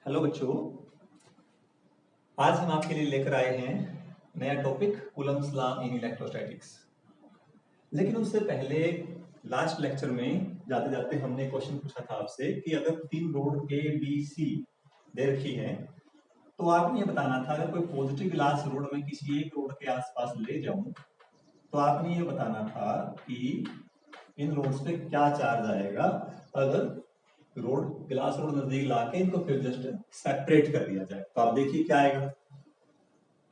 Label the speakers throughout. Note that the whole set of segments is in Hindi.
Speaker 1: हेलो बच्चों, आज हम आपके लिए लेकर आए हैं नया topic Coulomb's law in electrostatics. लेकिन उससे पहले लास्ट लेक्चर में जाते जाते हमने क्वेश्चन पूछा था आपसे कि अगर तीन रोड ए बी सी दे रखी है तो आपने ये बताना था अगर कोई पॉजिटिव ग्लास रोड में किसी एक रोड के आसपास ले जाऊं तो आपने ये बताना था कि इन रोड्स पे क्या चार्ज आएगा अगर ग्लास रोड नजदीक लाके इनको फिर जस्ट सेपरेट कर दिया जाए। तो आप देखिए क्या आएगा।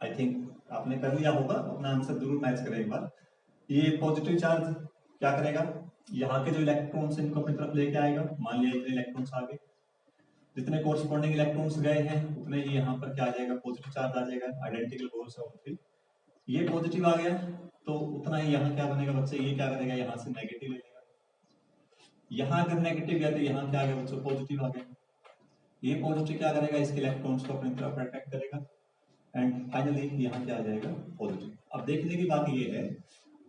Speaker 1: आई थिंक आपने कर लिया होगा, अपना आंसर जरूर मैच करें एक बार। ये पॉजिटिव चार्ज क्या करेगा, यहाँ के जो इलेक्ट्रॉन्स इनको अपनी तरफ लेके आएगा। मान लिया इतने इलेक्ट्रॉन्स आ गए, जितने कोरस्पॉन्डिंग इलेक्ट्रॉन्स गए हैं उतने ही यहाँ पर क्या आ जाएगा, पॉजिटिव चार्ज आ जाएगा। आइडेंटिकल होल्स है, ये पॉजिटिव आ गया तो उतना ही यहाँ क्या बनेगा बच्चे, ये क्या करेगा यहाँ से नेगेटिव ले लेगा। यहाँ अगर नेगेटिव गया तो यहाँ क्या आ गया बच्चों, पॉजिटिव आ गया। ये पॉजिटिव क्या करेगा, इसके इलेक्ट्रॉन्स को अपनी तरफ अट्रैक्ट करेगा एंड फाइनली यहाँ क्या आ जाएगा, पॉजिटिव। अब देखने की बात ये है,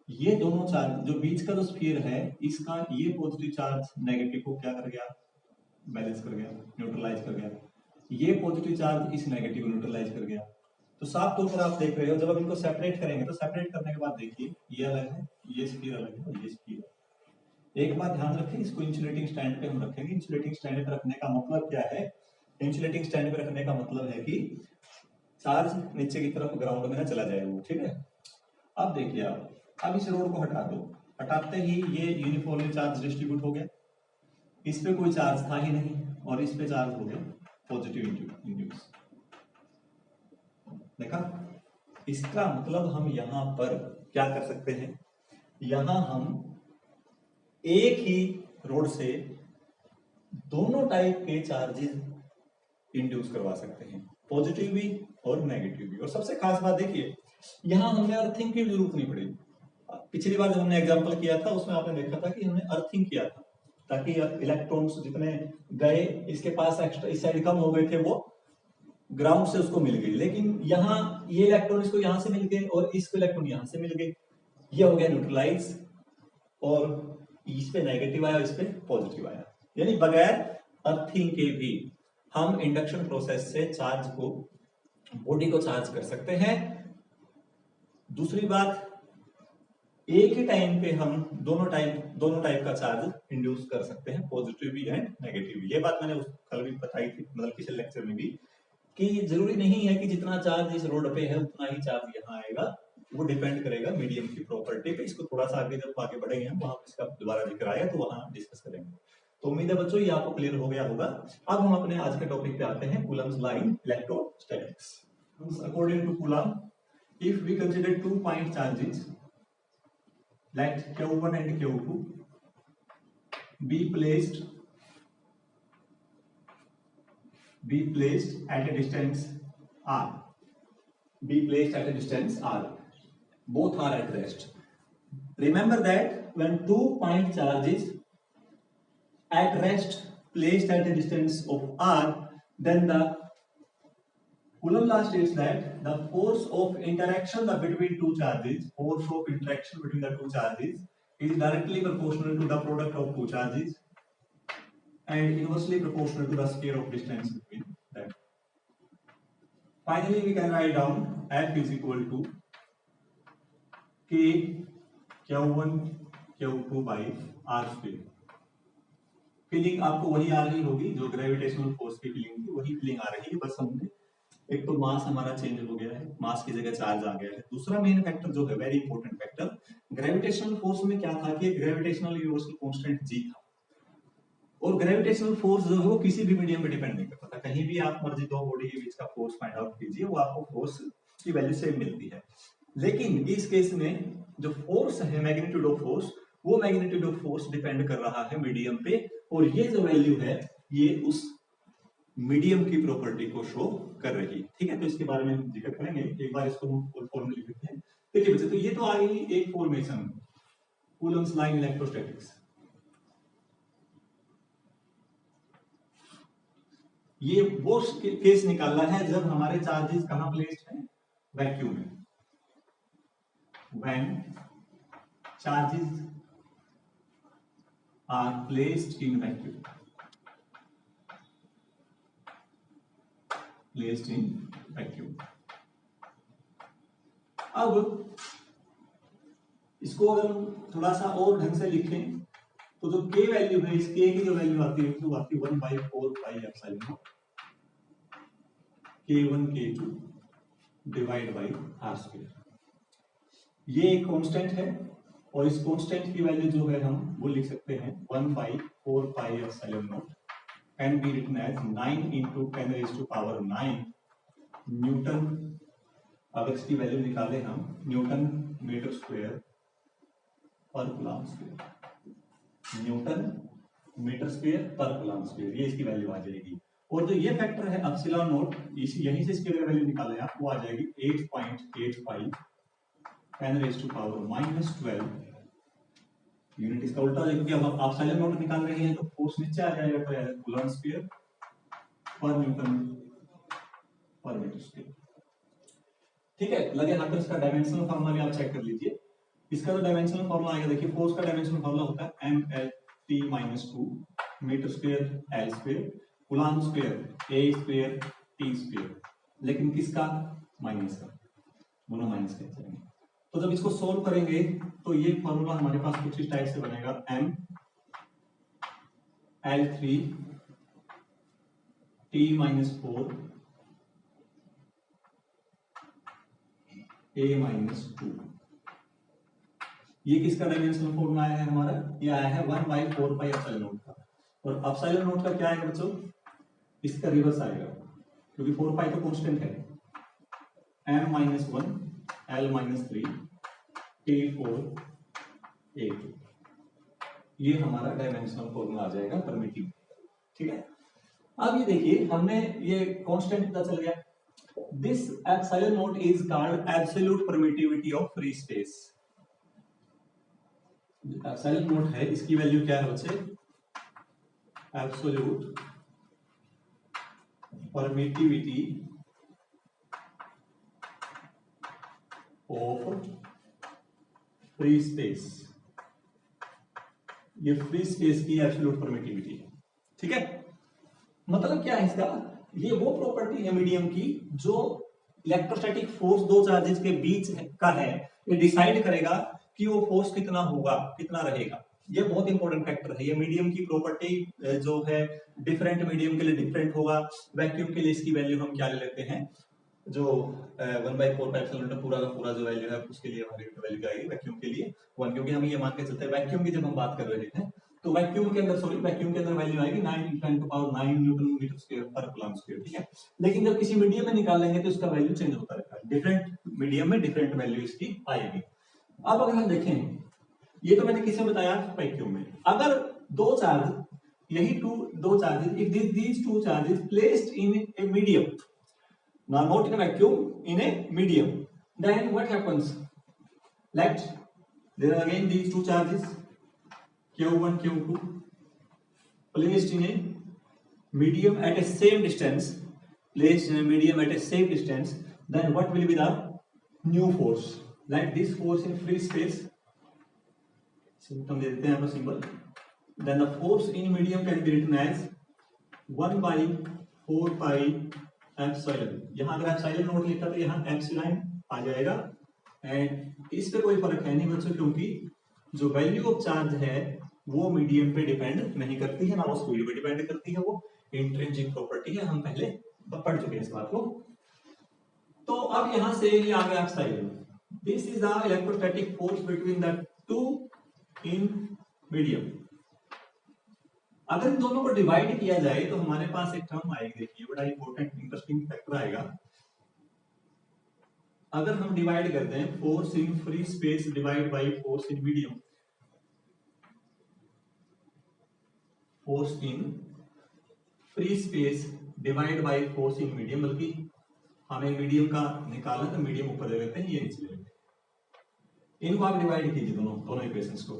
Speaker 1: ये दोनों चार्ज जो बीच का जो स्फीयर है इसका ये पॉजिटिव चार्ज नेगेटिव को क्या कर गया, बैलेंस कर गया, न्यूट्रलाइज कर गया। ये पॉजिटिव चार्ज इस नेगेटिव को न्यूट्रलाइज कर गया। तो साफ तौर पर आप देख रहे हो जब आप इनको सेपरेट करेंगे तो सेपरेट करने के बाद देखिए ये अलग है, ये स्फीयर अलग है और ये स्फीयर। एक बात ध्यान रखें, इसको इंसुलेटिंग स्टैंड पे हम रखेंगे। इंसुलेटिंग स्टैंड पे रखने का मतलब क्या है, इंसुलेटिंग स्टैंड पे रखने का मतलब है कि चार्ज नीचे की तरफ ग्राउंड में ना चला जाए वो, ठीक है। अब देखिए आप, अब इस रोड को हटा दो, हटाते ही ये यूनिफॉर्मली चार्ज डिस्ट्रीब्यूट हो गया। इस पे कोई चार्ज था ही नहीं और इस पे चार्ज हो गया पॉजिटिव इंड्यूस। देखा, इसका मतलब हम यहां पर क्या कर सकते हैं, यहां हम एक ही रोड से दोनों टाइप के चार्जेस इंड्यूस करवा सकते हैं, पॉजिटिव भी और नेगेटिव भी। और सबसे खास बात देखिए, यहां हमें अर्थिंग की जरूरत नहीं पड़ेगी। पिछली बार जब हमने एग्जांपल किया था उसमें आपने देखा था कि हमने अर्थिंग किया था ताकि इलेक्ट्रॉन्स जितने गए इसके पास एक्स्ट्रा इस साइड कम हो गए थे वो ग्राउंड से उसको मिल गई। लेकिन यहाँ ये इलेक्ट्रॉन इसको यहां से मिल गए और इसको इलेक्ट्रॉन यहां से मिल गए, ये हो गया न्यूट्रलाइज और इस पे नेगेटिव आया, इस पे पॉजिटिव आया। यानी बगैर अर्थिंग के भी हम इंडक्शन प्रोसेस से चार्ज को, बॉडी को चार्ज कर सकते हैं। दूसरी बात, एक ही टाइम पे हम दोनों टाइप का चार्ज इंड्यूस कर सकते हैं, पॉजिटिव भी एंड नेगेटिव भी। ये बात मैंने कल भी बताई थी, मतलब पिछले लेक्चर में भी, कि जरूरी नहीं है कि जितना चार्ज इस रोड पे है उतना ही चार्ज यहाँ आएगा। वो डिपेंड करेगा मीडियम की प्रॉपर्टी पे। इसको थोड़ा सा आगे जब आगे बढ़ेंगे हम वहां इसका दोबारा जिक्र आएगा तो वहां डिस्कस करेंगे। तो उम्मीद है बच्चों ये आपको क्लियर हो गया होगा। अब हम अपने आज के टॉपिक पे आते हैं, Coulomb's law in electrostatics. According to coulomb, if we consider 2 point charges let Q1 and Q2 be placed at a distance r, both are at rest. Remember that when 2 point charges at rest placed at a distance of r, then the Coulomb law states that the force of interaction between two charges, is directly proportional to the product of two charges and inversely proportional to the square of distance between them. Finally, we can write down F is equal to K Q1 Q2 by R square. Feeling आपको वही आ रही होगी जो ग्रेविटेशनल फोर्स की फीलिंग थी, वही फीलिंग आ रही है। बस हमने एक तो मास हमारा चेंज हो गया है, मास की जगह चार्ज आ गया है। दूसरा मेन फैक्टर जो है, very important factor, gravitational force में क्या था कि ग्रेविटेशनल यूनिवर्सल कांस्टेंट जी था और ग्रेविटेशनल फोर्स जो है वो किसी भी मीडियम पे डिपेंड नहीं करता था। कहीं भी आप मर्जी दो बॉडी के बीच का फोर्स फाइंड आउट कीजिए, वो आपको फोर्स की वैल्यू सेम मिलती है। लेकिन इस केस में जो फोर्स है, मैग्नीट्यूड ऑफ फोर्स, वो मैग्नीट्यूड ऑफ फोर्स डिपेंड कर रहा है मीडियम पे और ये जो वैल्यू है ये उस मीडियम की प्रॉपर्टी को शो कर रही है। ठीक है, तो इसके बारे में हम जिक्र करेंगे। एक बार इसको हम फुल फॉर्म में लिख देते हैं। देखिए बच्चे, तो ये तो आ गई एक formation, Coulomb's law in electrostatics. ये वो केस निकालना है जब हमारे चार्जेस कहां प्लेस्ड हैं, वैक्यूम में। When charges are placed in vacuum, placed in vacuum. अब इसको अगर हम थोड़ा सा और ढंग से लिखें तो जो k वैल्यू है, इस k की जो वैल्यू आती है वो आती है 1/4 pi epsilon not k1 k2 divide by r square. ये एक कांस्टेंट है और इस कांस्टेंट की वैल्यू जो है हम वो लिख सकते हैं 1/4 pi epsilon naught can be written as 9 into 10⁹ newton. अगर इसकी वैल्यू निकाले हम newton metre square per coulomb square, newton metre square per coulomb square, ये इसकी वैल्यू आ जाएगी। और जो ये फैक्टर है एप्सिलॉन नॉट, यहीं से इसकी अगर वैल्यू निकालें आप, वो आ जाएगी 8.85 10⁻⁻12 यूनिट। इसका उल्टा है क्योंकि अब आप एप्सिलॉन नॉट निकाल रहे हैं तो फोर्स नीचे आ जाएगा, तो आएगा कूलम स्क्वायर पर न्यूटन पर मीटर स्क्वायर। ठीक है, लगे हाथ तो इसका डायमेंशनल फार्मूला भी आप चेक कर लीजिए। इसका जो डायमेंशनल फार्मूला आएगा, देखिए फोर्स का डायमेंशनल फार्मूला होता है mLT-2 metre square L square coulomb square A square T square, लेकिन किसका? माइनस का, दोनों माइनस के चलेंगे। तो जब इसको सोल्व करेंगे तो ये फार्मूला हमारे पास कुछ इस टाइप से बनेगा mL3 T-4 A-2। ये किसका डायमेंशनल फॉर्मूला आया है हमारा? ये आया है 1/4 पाई एप्सिलॉन नॉट का। और एप्सिलॉन नॉट का क्या आएगा बच्चों? इसका रिवर्स आएगा, क्योंकि 4 पाई तो कांस्टेंट है। m-1 L-3 T4 A2, ये हमारा डायमेंशनल फॉर्मूला आ जाएगा परमिटिव। ठीक है, अब ये देखिए हमने ये कांस्टेंट पता चल गया। This epsilon not is called absolute permittivity of free space. Epsilon not है, इसकी वैल्यू क्या है बच्चे? Absolute permittivity of free space. ये फ्री स्पेस की एब्सोल्यूट परमिटिविटी है। ठीक है, मतलब क्या है इसका? ये वो प्रॉपर्टी है मीडियम की जो इलेक्ट्रोस्टैटिक फोर्स दो चार्जेस के बीच का है, ये डिसाइड करेगा कि वो फोर्स कितना होगा, कितना रहेगा। ये बहुत इंपॉर्टेंट फैक्टर है। ये मीडियम की प्रॉपर्टी जो है डिफरेंट मीडियम के लिए डिफरेंट होगा। वैक्यूम के लिए इसकी वैल्यू हम क्या ले लेते हैं, जो 1/4 पाई एप्सिलॉन नॉट पूरा का पूरा जो वैल्यू है उसके लिए हमारी वैल्यू आएगी वैक्यूम के लिए 1, क्योंकि हम ये मान के चलते हैं वैक्यूम की जब हम बात कर रहे हैं तो वैक्यूम के अंदर वैल्यू आएगी 9 × 10⁹ Newton metre square per coulomb square. ठीक है, लेकिन जब किसी मीडियम में निकालेंगे तो इसका वैल्यू चेंज होता रहता है, डिफरेंट मीडियम में डिफरेंट वैल्यू इसकी आएगी। अब अगर हम देखें, ये तो मैंने किसे बताया? वैक्यूम में। अगर दो चार्ज, यही दो charges, if these two charges placed in a medium, now not in a vacuum, in a medium, then what happens? Let there are again these two charges Q1 Q2 placed in a medium at a same distance, then what will be the new force? Like this force in free space, symptom दे देते हैं यहाँ पर symbol. Then the force in medium can be written as 1/4 pi epsilon. यहाँ अगर एप्सिलॉन नॉट लिखा तो यहाँ एप्सिलॉन आ जाएगा। एंड इस पे कोई फर्क है नहीं बच्चों, क्योंकि जो वैल्यू ऑफ चार्ज है वो मीडियम पे डिपेंड नहीं करती है, ना वो स्पीड पे डिपेंड करती है, वो इंट्रिंसिक प्रॉपर्टी है। हम पहले पढ़ चुके हैं इस बात को। तो अब यहाँ से ये आ गया epsilon. This is the electrostatic force between the to in medium. अगर इन दोनों को डिवाइड किया जाए तो हमारे पास एक टर्म आएगी, देखिए बड़ा इंपॉर्टेंट इंटरेस्टिंग फैक्टर आएगा। अगर हम डिवाइड करते हैं force in free space divide by force in medium, force in free space divide by force in medium, बल्कि हमें मीडियम का निकालना तो मीडियम ऊपर ले लेते हैं, ये नीचे ले लेते हैं। इनको आप डिवाइड कीजिए दोनों इक्वेशंस को।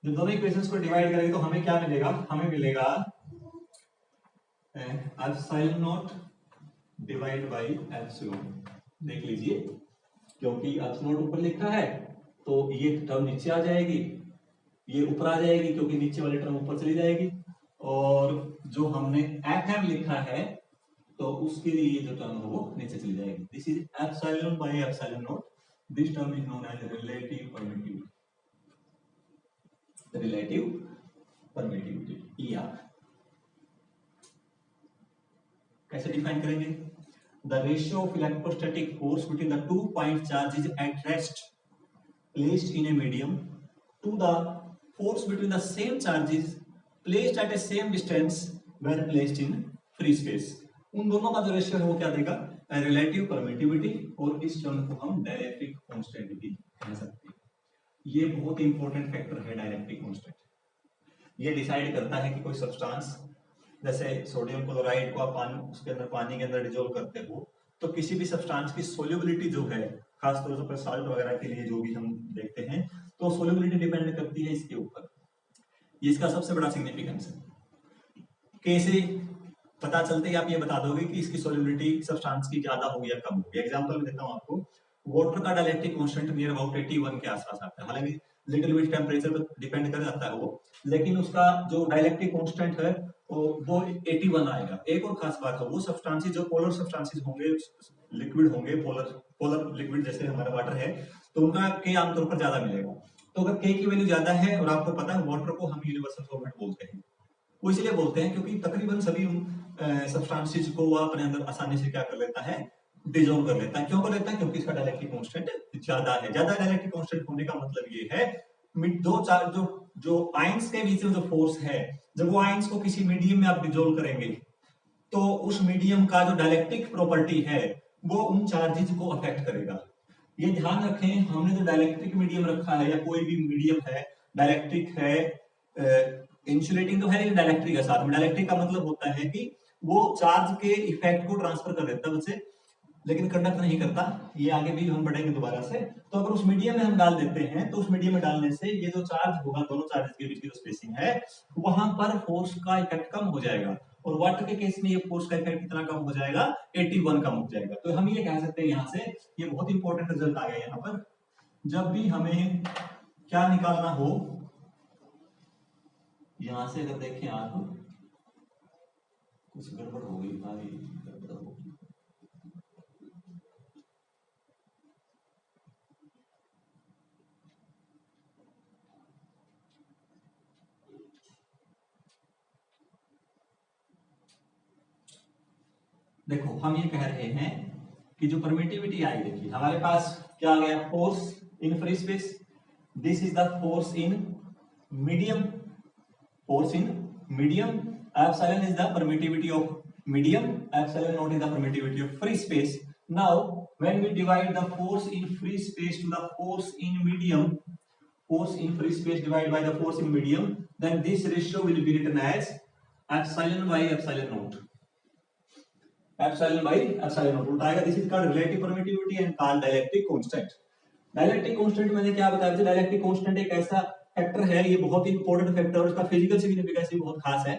Speaker 1: जब दोनों इक्वेशंस को डिवाइड करेंगे तो हमें क्या मिलेगा? हमें मिलेगा epsilon not divide by epsilon. देख लीजिए, क्योंकि एप्सिलॉन नॉट ऊपर लिखा है तो ये टर्म नीचे आ जाएगी, ये ऊपर आ जाएगी क्योंकि नीचे वाली टर्म ऊपर चली जाएगी, और जो हमने एफएम लिखा है तो उसके लिए जो टर्म है वो नीचे चली जाएगी। This is epsilon by epsilon naught, this term is known as relative permittivity, relative permittivity. ER कैसे डिफाइन करेंगे? The ratio of electrostatic force between the two point charges at rest placed in a medium to the force between the same charges placed at a same distance when placed in free space। उन दोनों का जो रेशियो है वो क्या देगा? रिलेटिव परमिटिविटी, और इस टर्म को हम डाइलेक्ट्रिक कांस्टेंट भी कह सकते हैं। ये बहुत इंपॉर्टेंट फैक्टर है डाइलेक्ट्रिक कांस्टेंट। ये डिसाइड करता है कि कोई सब्सटेंस, जैसे सोडियम क्लोराइड को आप उसके अंदर पानी के अंदर डिजोल्व करते हो, तो किसी भी सब्सटेंस की सोल्युबिलिटी जो है, खासतौर पर साल्ट वगैरह के लिए जो भी हम देखते हैं, तो सोल्युबिलिटी डिपेंड करती है इसके ऊपर। ये इसका सबसे बड़ा सिग्निफिकेंस है। कैसे पता चलते ही आप ये बता दोगे कि इसकी सोल्युबिलिटी सब्सटेंस की ज्यादा होगी या कम होगी। एग्जांपल में देता हूं आपको, वाटर का डाइलेक्ट्रिक कांस्टेंट नियर अबाउट 81 के आसपास आता है। हालांकि लिटिल बिट टेंपरेचर पर डिपेंड कर जाता है वो, लेकिन उसका जो डाइलेक्ट्रिक कांस्टेंट है वो 81 आएगा। एक और खास बात है, वो सब्सटेंसेस जो पोलर सब्सटेंसेस होंगे, लिक्विड होंगे, पोलर लिक्विड जैसे हमारा वाटर है, तो उनका के आमतौर पर ज्यादा मिलेगा। तो अगर के की वैल्यू ज्यादा है, और आपको पता है वाटर को हम यूनिवर्सल सॉल्वेंट बोलते हैं, वो इसलिए बोलते हैं क्योंकि तकरीबन सभी सब्सटेंसेस को वो अपने अंदर आसानी से क्या कर लेता है, डिसॉल्व कर लेता है। क्यों कर लेता है? क्योंकि इसका डाइलेक्ट्रिक कांस्टेंट ज्यादा है। ज्यादा डाइलेक्ट्रिक कांस्टेंट होने का मतलब ये है, दो चार जो आयंस के बीच में जो फोर्स है, जब वो आयंस को किसी मीडियम में आप डिसॉल्व करेंगे, तो उस मीडियम का जो डाइलेक्ट्रिक प्रॉपर्टी है वो उन चार्जेस को अफेक्ट करेगा। ये ध्यान रखें, हमने जो डाइलेक्ट्रिक मीडियम रखा है या कोई भी मीडियम है, डाइलेक्ट्रिक है, इंसुलेटिंग तो है लेकिन डाइलेक्ट्रिक है साथ में। डाइलेक्ट्रिक का मतलब होता है कि वो चार्ज के इफेक्ट को ट्रांसफर कर देता है उसे, लेकिन कंडक्ट नहीं करता। ये आगे भी हम बढ़ेंगे दोबारा से। तो अगर उस मीडियम में हम डाल देते हैं, तो उस मीडियम में डालने से ये जो चार्ज होगा, दोनों चार्जेस के बीच की जो स्पेसिंग है, वहां पर फोर्स का इफेक्ट कम हो जाएगा। और वाटर के केस में ये फोर्स का इफेक्ट कितना कम हो जाएगा? 81 कम हो जाएगा। तो हम ये कह सकते हैं यहाँ से, ये बहुत इंपॉर्टेंट रिजल्ट आ गया यहाँ पर। जब भी हमें क्या निकालना हो, यहां से अगर देखें आप, कुछ गड़बड़ हो गई भाई, गड़बड़ हो गई। देखो, हम ये कह रहे हैं कि जो परमिटिविटी आई, देखिए हमारे पास क्या आ गया? Force in free space, this is the force in medium, force in medium, epsilon is the permittivity of medium, epsilon naught is the permittivity of free space. Now when we divide the force in free space to the force in medium, force in free space divided by the force in medium, then this ratio will be written as epsilon by epsilon naught, epsilon by epsilon naught उल्टा आएगा। This is called relative permittivity and called dielectric constant। Dielectric constant मैंने क्या बताया? डाइलेक्ट्रिक कांस्टेंट एक ऐसा फैक्टर है, ये बहुत ही इंपॉर्टेंट फैक्टर और इसका फिजिकल सिग्निफिकेंस भी बहुत खास है।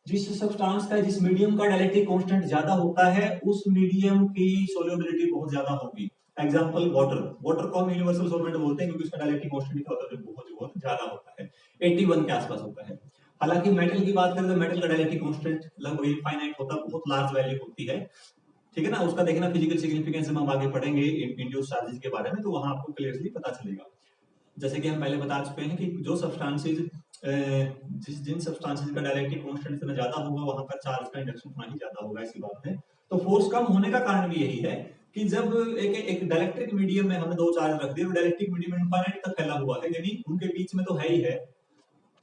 Speaker 1: जिस सब्सटेंस का, जिस मीडियम का डाइलेक्ट्रिक कांस्टेंट ज्यादा होता है, उस मीडियम की सोल्युबिलिटी बहुत ज्यादा होगी। एग्जांपल वाटर, वाटर को हम यूनिवर्सल सॉल्वेंट बोलते हैं क्योंकि उसका डाइलेक्ट्रिक कांस्टेंट क्या होता है? बहुत ज्यादा होता है, 81 के आसपास होता है। हालांकि मेटल की बात करें तो मेटल का डाइलेक्ट्रिक कांस्टेंट लगभग इनफाइनाइट होता है, बहुत लार्ज वैल्यू होती है, ठीक है ना। उसका देखना फिजिकल सिग्निफिकेंस में हम आगे पढ़ेंगे इंड्यूस चार्जेस के बारे में, तो वहां आपको क्लियरली पता चलेगा। जैसे कि हम पहले बता चुके हैं कि जो सब्सटेंसेस, जिन सब्सटेंसेस का डाइलेक्ट्रिक कांस्टेंट इतना ज्यादा होगा, वहां पर चार्ज का इंडक्शन उतना ही ज्यादा होगा, ऐसी बात है। तो फोर्स कम होने का कारण भी यही है कि जब एक डाइलेक्ट्रिक मीडियम में हमने दो चार्ज रख दिए, और डाइलेक्ट्रिक मीडियम इनफाइनाइट तक फैला हुआ है, यानी उनके बीच में तो है ही है,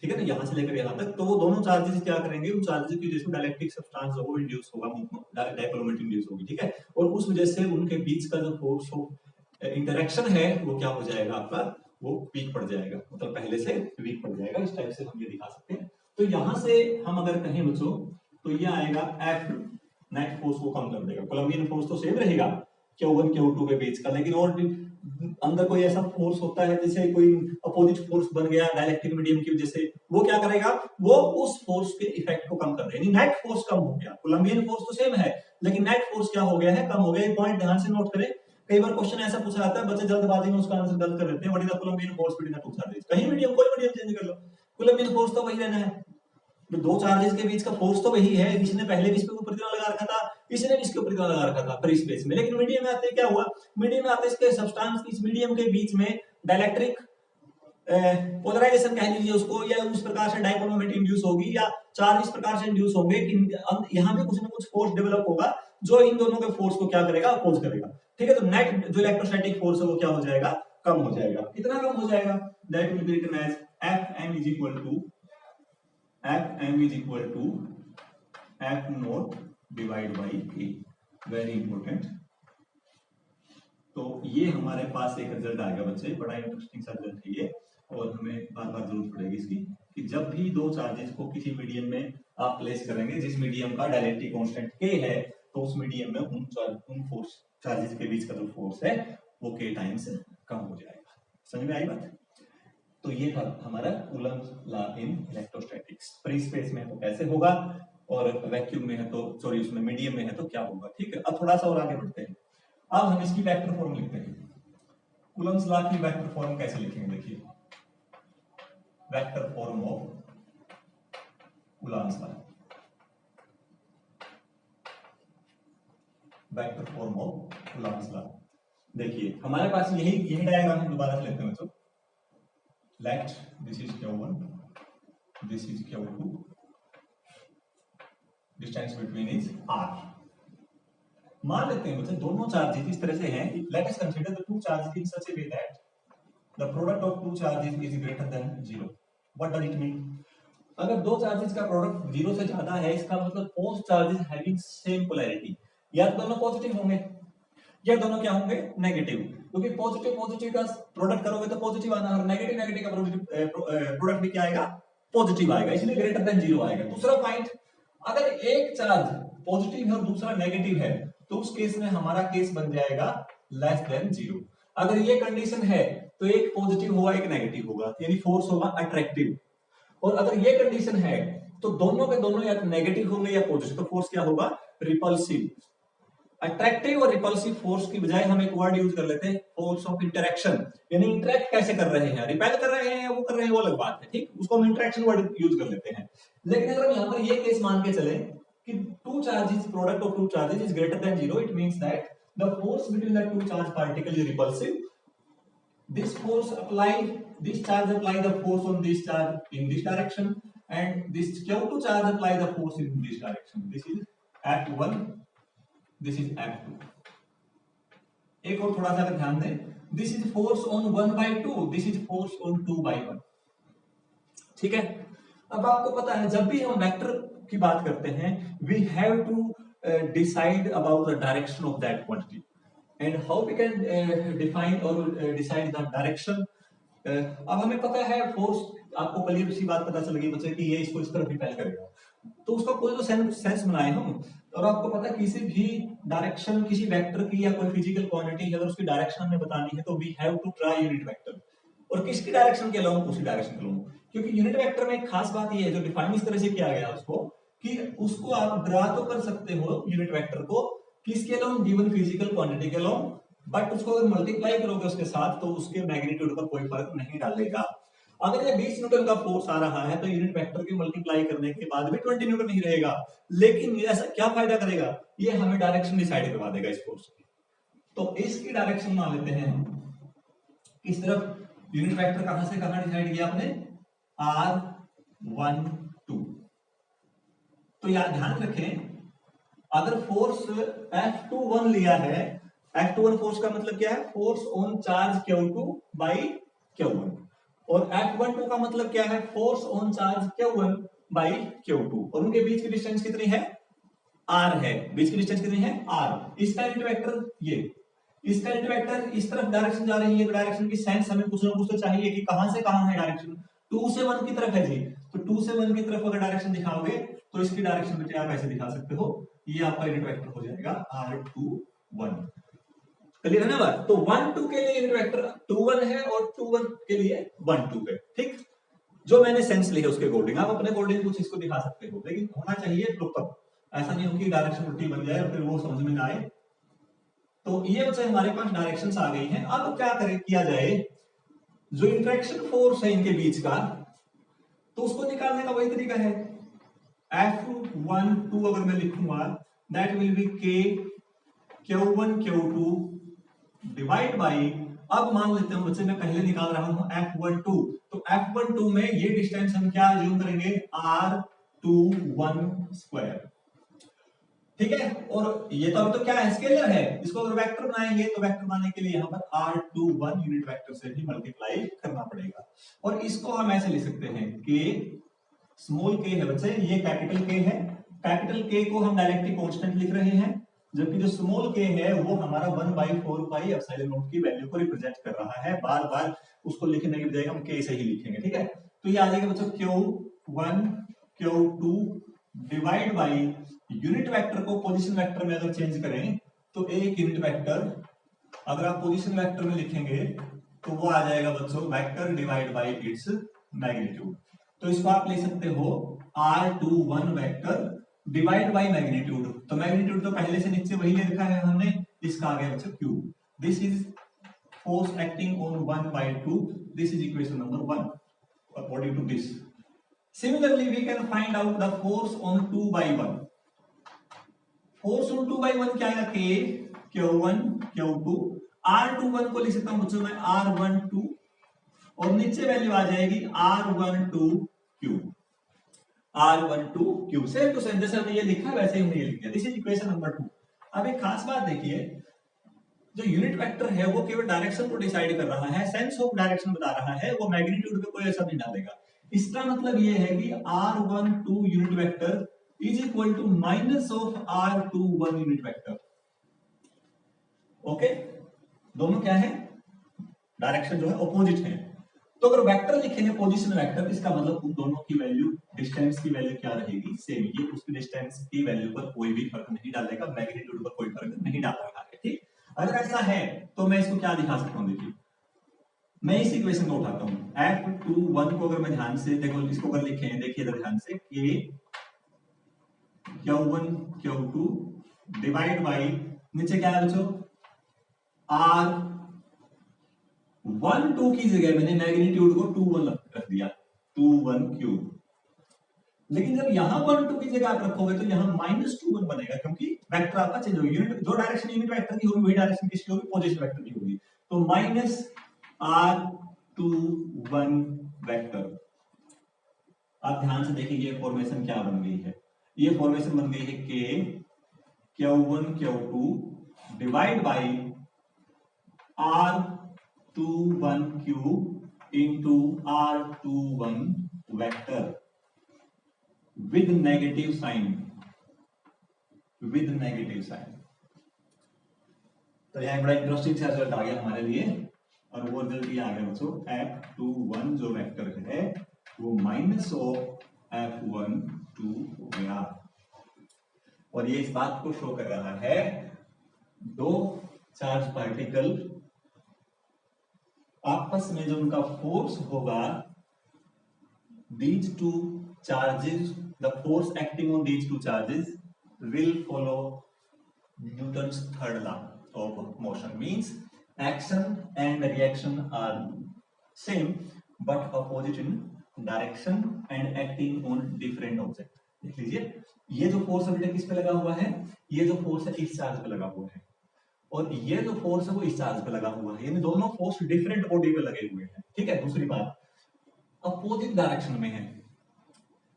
Speaker 1: ठीक है ना, यहाँ से लेकर यहाँ तक, तो वो दोनों चार्जेस क्या करेंगे? उन चार्जेस की वजह से डाइलेक्ट्रिक सब्सटेंस वो इंड्यूस होगा, डाइपोल मोमेंट इंड्यूस होगी, ठीक है। और उस वजह से उनके बीच का जो फोर्स ऑफ इंटरेक्शन है वो क्या हो जाएगा आपका? वो वीक पड़ जाएगा, मतलब पहले से वीक पड़ जाएगा। इस टाइप से हम ये दिखा सकते हैं। तो यहाँ से हम अगर कहें बच्चों, तो ये आएगा एफ, नेट फोर्स को कम कर देगा। कोलंबियन फोर्स तो सेम रहेगा Q1 Q2 के बीच का, लेकिन और अंदर कोई ऐसा फोर्स होता है, जैसे कोई अपोजिट फोर्स बन गया डाइलेक्ट्रिक मीडियम की वजह से, वो क्या करेगा? वो उस फोर्स के इफेक्ट को कम कर देगा, यानी नेट फोर्स कम हो गया। कोलंबियन फोर्स तो सेम है, लेकिन नेट फोर्स क्या हो गया है? कम हो गया। पॉइंट ध्यान से नोट करें। कई बार क्वेश्चन ऐसा पूछा जाता है, बच्चे जल्दबाजी में उसका आंसर गलत कर देते हैं। What is the Coulombian force between the two charges? कहीं मीडियम, कोई मीडियम चेंज कर लो, कोलंबियन फोर्स तो वही रहना है। तो दो चार्जेस के बीच का फोर्स तो वही है, इसने पहले भी इस पे ऊपर की तरफ लगा रखा था, इसने भी इसके ऊपर की तरफ लगा रखा था फ्री स्पेस में। लेकिन मीडियम में आते क्या हुआ, मीडियम में आते इसके सब्सटेंस इस मीडियम के बीच में डाइलेक्ट्रिक पोलराइजेशन कह लीजिए उसको, या उस प्रकार से डाइपोल मोमेंट इंड्यूस होगी, या चार्ज इस प्रकार से इंड्यूस होंगे कि यहाँ पे कुछ ना कुछ फोर्स डेवलप होगा जो इन दोनों के फोर्स को क्या करेगा, अपोज करेगा। ठीक है, तो नेट जो इलेक्ट्रोस्टैटिक फोर्स है वो क्या हो जाएगा, कम हो जाएगा। कितना कम हो जाएगा, that will be written as Fm is equal to F naught divide by K। Very important. तो ये हमारे पास एक रिजल्ट आएगा बच्चे, बड़ा इंटरेस्टिंग सा रिजल्ट है ये, और हमें बार बार जरूरत पड़ेगी इसकी, कि जब भी दो चार्जेस को किसी मीडियम में आप प्लेस करेंगे जिस मीडियम का डायलेक्ट्रिक कांस्टेंट K है, तो उस मीडियम में उन फोर्स चार्जेस के बीच का जो फोर्स है वो K टाइम्स कम हो जाएगा। समझ में आई बात? तो ये था हमारा Coulomb's law in electrostatics. Free space में है तो कैसे होगा, और वैक्यूम में है तो, सॉरी उसमें मीडियम में है तो क्या होगा। ठीक है, अब थोड़ा सा और आगे बढ़ते हैं। अब हम इसकी वेक्टर फॉर्म लिखते हैं। कूलम्ब्स लॉ की वेक्टर फॉर्म कैसे लिखेंगे, देखिए, vector form of Coulomb's law, vector form of Coulomb's law. देखिए हमारे पास यही डायग्राम हम दोबारा से लेते हैं बच्चों। Let this is Q1, this is Q2, distance between is R। मान लेते हैं बच्चे दोनों चार्जेस इस तरह से हैं। Let us consider the two charges in such a way that the product of two charges is greater than 0। What does it mean? अगर दो चार्जेस का प्रोडक्ट 0 से ज्यादा है, इसका मतलब both charges having same polarity, या तो दोनों पॉजिटिव होंगे या दोनों क्या होंगे, नेगेटिव। क्योंकि पॉजिटिव का प्रोडक्ट करोगे तो पॉजिटिव आना, और नेगेटिव का प्रोडक्ट भी क्या आएगा, पॉजिटिव आएगा, इसलिए ग्रेटर देन 0 आएगा। दूसरा पॉइंट, अगर एक चार्ज पॉजिटिव है और दूसरा नेगेटिव है तो उस केस में हमारा केस बन जाएगा लेस देन 0। अगर ये कंडीशन है तो एक पॉजिटिव होगा एक नेगेटिव होगा, यानी फोर्स होगा अट्रैक्टिव। और अगर ये कंडीशन है तो दोनों के दोनों या तो नेगेटिव होंगे या पॉजिटिव, तो फोर्स क्या होगा, रिपल्सिव। अट्रैक्टिव और रिपल्सिव फोर्स की बजाय हम एक वर्ड यूज कर लेते हैं, फोर्स ऑफ इंटरेक्शन। यानी इंटरेक्ट कैसे कर रहे हैं, रिपेल कर रहे हैं, वो कर रहे हैं, वो अलग बात है। ठीक, उसको हम इंटरेक्शन वर्ड यूज कर लेते हैं। लेकिन अगर हम यहाँ पर ये केस मान के चले कि two charges, product of two charges is greater than 0, it means that the force between the to charge particle is repulsive. This force apply, this charge apply the force on this charge in this direction, and this Q2 charge apply the force in this direction. This is F1, this is F2। एक और थोड़ा सा अगर ध्यान दें, this is force on 1/2, this is force on 2/1। ठीक है, अब आपको पता है जब भी हम वेक्टर की बात करते हैं, we have to decide about the direction of that quantity, and how we can define और डिसाइड द डायरेक्शन। अब हमें पता है फोर्स, आपको क्लियर सी बात पता चल गई बच्चे कि ये इसको इस तरफ रिपेल करेगा, तो उसका कोई तो सेंस बनाए हम। और आपको पता है किसी भी डायरेक्शन, किसी वेक्टर की या कोई फिजिकल क्वांटिटी अगर उसकी डायरेक्शन हमें बतानी है तो we have to try unit vector, और किसकी डायरेक्शन के अलाउंग, उसी डायरेक्शन के अलाउंग। क्योंकि यूनिट वेक्टर में एक खास बात ये है जो डिफाइन इस तरह से किया गया उसको, कि उसको आप ड्रा तो कर सकते हो यूनिट वेक्टर को किसके अलाउंग, गिवन फिजिकल क्वांटिटी के अलाउंग, बट उसको अगर मल्टीप्लाई करोगे उसके साथ तो उसके मैग्नीट्यूड पर कोई फर्क नहीं डालेगा। अगर ये 20 न्यूटन का फोर्स आ रहा है तो यूनिट वेक्टर के मल्टीप्लाई करने के बाद भी 20 न्यूटन ही रहेगा, लेकिन ऐसा क्या फायदा करेगा, ये हमें डायरेक्शन डिसाइड करवा देगा इस फोर्स की। तो इसकी डायरेक्शन मान लेते हैं हम किस तरफ, यूनिट वेक्टर कहां से कहां डिसाइड किया आपने, R1 2। तो याद ध्यान रखें, अगर फोर्स F21 लिया है, F21 फोर्स का मतलब क्या है, force on charge Q2 by Q1, और F12 का मतलब क्या है, force on charge Q1 by Q2, और उनके बीच की डिस्टेंस कितनी है, R है। बीच की डिस्टेंस कितनी है, R। इसका यूनिट वेक्टर ये, इसका यूनिट वेक्टर इस तरफ डायरेक्शन जा रही है, डायरेक्शन की सेंस हमें कुछ ना कुछ तो चाहिए कि कहां से कहां है डायरेक्शन, 2 से 1 की तरफ है जी, तो 2 से 1 की तरफ अगर डायरेक्शन दिखाओगे तो इसकी डायरेक्शन बेटे आप ऐसे दिखा सकते हो, ये आपका यूनिट वेक्टर हो जाएगा R21। क्लियर है ना बात? तो 1 2 के लिए यूनिट वेक्टर 21 है और 21 के लिए 1 2 है। ठीक, जो मैंने सेंस ली है उसके अकॉर्डिंग आप अपने अकॉर्डिंग कुछ इसको दिखा सकते हो, लेकिन होना चाहिए प्रॉपर, ऐसा नहीं हो कि डायरेक्शन उल्टी बन जाए और फिर वो समझ में ना आए। तो ये बच्चे हमारे पास डायरेक्शंस आ गई हैं। अब क्या किया जाए, जो इंटरेक्शन फोर्स है इनके बीच का, तो उसको निकालने का वही तरीका है, F12 अगर मैं लिखूंगा that will B K Q1 Q2 divide by, अब मान लेते हैं बच्चे मैं पहले निकाल रहा हूं F12, तो F12 में ये डिस्टेंस हम क्या अज्यूम करेंगे R21 स्क्वायर, ठीक है। और ये तो अभी तो क्या है, स्केलर है, इसको अगर वेक्टर बनाएंगे तो वेक्टर बनाने के लिए यहाँ पर R21 यूनिट वेक्टर से भी मल्टीप्लाई करना पड़ेगा। और इसको हम ऐसे लिख सकते हैं कि स्मॉल k है बच्चे, ये कैपिटल K है, कैपिटल K को हम डायरेक्टली कांस्टेंट लिख रहे हैं, जबकि जो स्मॉल k है वो हमारा 1/4 पाई एप्सिलॉन नॉट की वैल्यू को रिप्रेजेंट कर रहा है। बार बार उसको लिखने की बजाय हम k से ही लिखेंगे, ठीक है। तो ये आ जाएगा बच्चों Q1 Q2 divide by, unit vector को पोजीशन वेक्टर में अगर चेंज करें तो एक यूनिट वेक्टर अगर आप पोजीशन वेक्टर में लिखेंगे तो वो आ जाएगा बच्चों vector divide by its magnitude. तो इसको आप ले सकते हो R21 vector divide by magnitude, तो मैग्नीट्यूड तो पहले से नीचे वही ले रखा है हमने, इसका आ गया बच्चों Q। This is force acting on 1/2, this is equation number 1 according to this. Similarly, we can find out the force on 2/1. Force on 2/1 क्या आएगा? K, Q1, Q2, R21 को लिख सकता हूं बच्चों मैं R12 और नीचे वैल्यू आ जाएगी R12Q, R12Q। Same to same जैसे हमने ये लिखा है वैसे ही हमने ये लिख दिया। This is equation number 2। अब एक खास बात देखिए, जो यूनिट वेक्टर है वो केवल डायरेक्शन को डिसाइड कर रहा है, सेंस ऑफ डायरेक्शन बता रहा है, वो मैग्नीट्यूड पे कोई असर नहीं डालेगा। इसका मतलब ये है कि R12 unit vector is equal to minus of R21 unit vector. Okay, दोनों क्या है, डायरेक्शन जो है ऑपोजिट है। तो अगर वेक्टर लिखेंगे पोजीशन वेक्टर, इसका मतलब उन दोनों की वैल्यू, डिस्टेंस की वैल्यू क्या रहेगी, सेम। ये उसकी डिस्टेंस की वैल्यू पर कोई भी फर्क नहीं डालेगा, मैग्नीट्यूड पर कोई फर्क नहीं डाल रहा है, ठीक। अगर ऐसा है तो मैं इसको क्या दिखा सकता हूं, देखिए मैं इस इक्वेशन को उठाता हूं F21 को अगर मैं ध्यान से देखो, इसको अगर लिखें, देखिए इधर ध्यान से, K Q1 Q2 divide by नीचे क्या है बच्चों R12 की जगह मैंने मैग्नीट्यूड को 21 रख दिया, 21Q। लेकिन जब यहां 12 की जगह आप रखोगे तो यहां -21 बनेगा, क्योंकि वेक्टर आपका चेंज होगा। यूनिट जो डायरेक्शन यूनिट वेक्टर की होगी वही डायरेक्शन किसकी होगी, पोजीशन वेक्टर की होगी। तो -R21 वेक्टर। आप ध्यान से देखिए ये फॉर्मेशन क्या बन गई है, ये फॉर्मेशन बन गई है K Q1 Q2 divide by R21Q into R21 vector with negative sign, with negative sign. तो यहां बड़ा इंटरेस्टिंग सा रिजल्ट आ गया हमारे लिए, और वो रिजल्ट ये आ गया बच्चों F21 जो वेक्टर है वो माइनस ऑफ F12 हो गया। और ये इस बात को शो कर रहा है, दो चार्ज पार्टिकल आपस में जो उनका फोर्स होगा, these two charges, the force acting on these two charges will follow Newton's third law of motion, means action and reaction are same but opposite in direction and acting on different object। देख लीजिए, ये जो फोर्स अभी तक किस पे लगा हुआ है, ये जो फोर्स है इस चार्ज पे लगा हुआ है, और ये जो फोर्स है वो इस चार्ज पे लगा हुआ है, यानी दोनों फोर्स डिफरेंट बॉडी पे लगे हुए हैं, ठीक है। दूसरी बात, अपोजिट डायरेक्शन में है,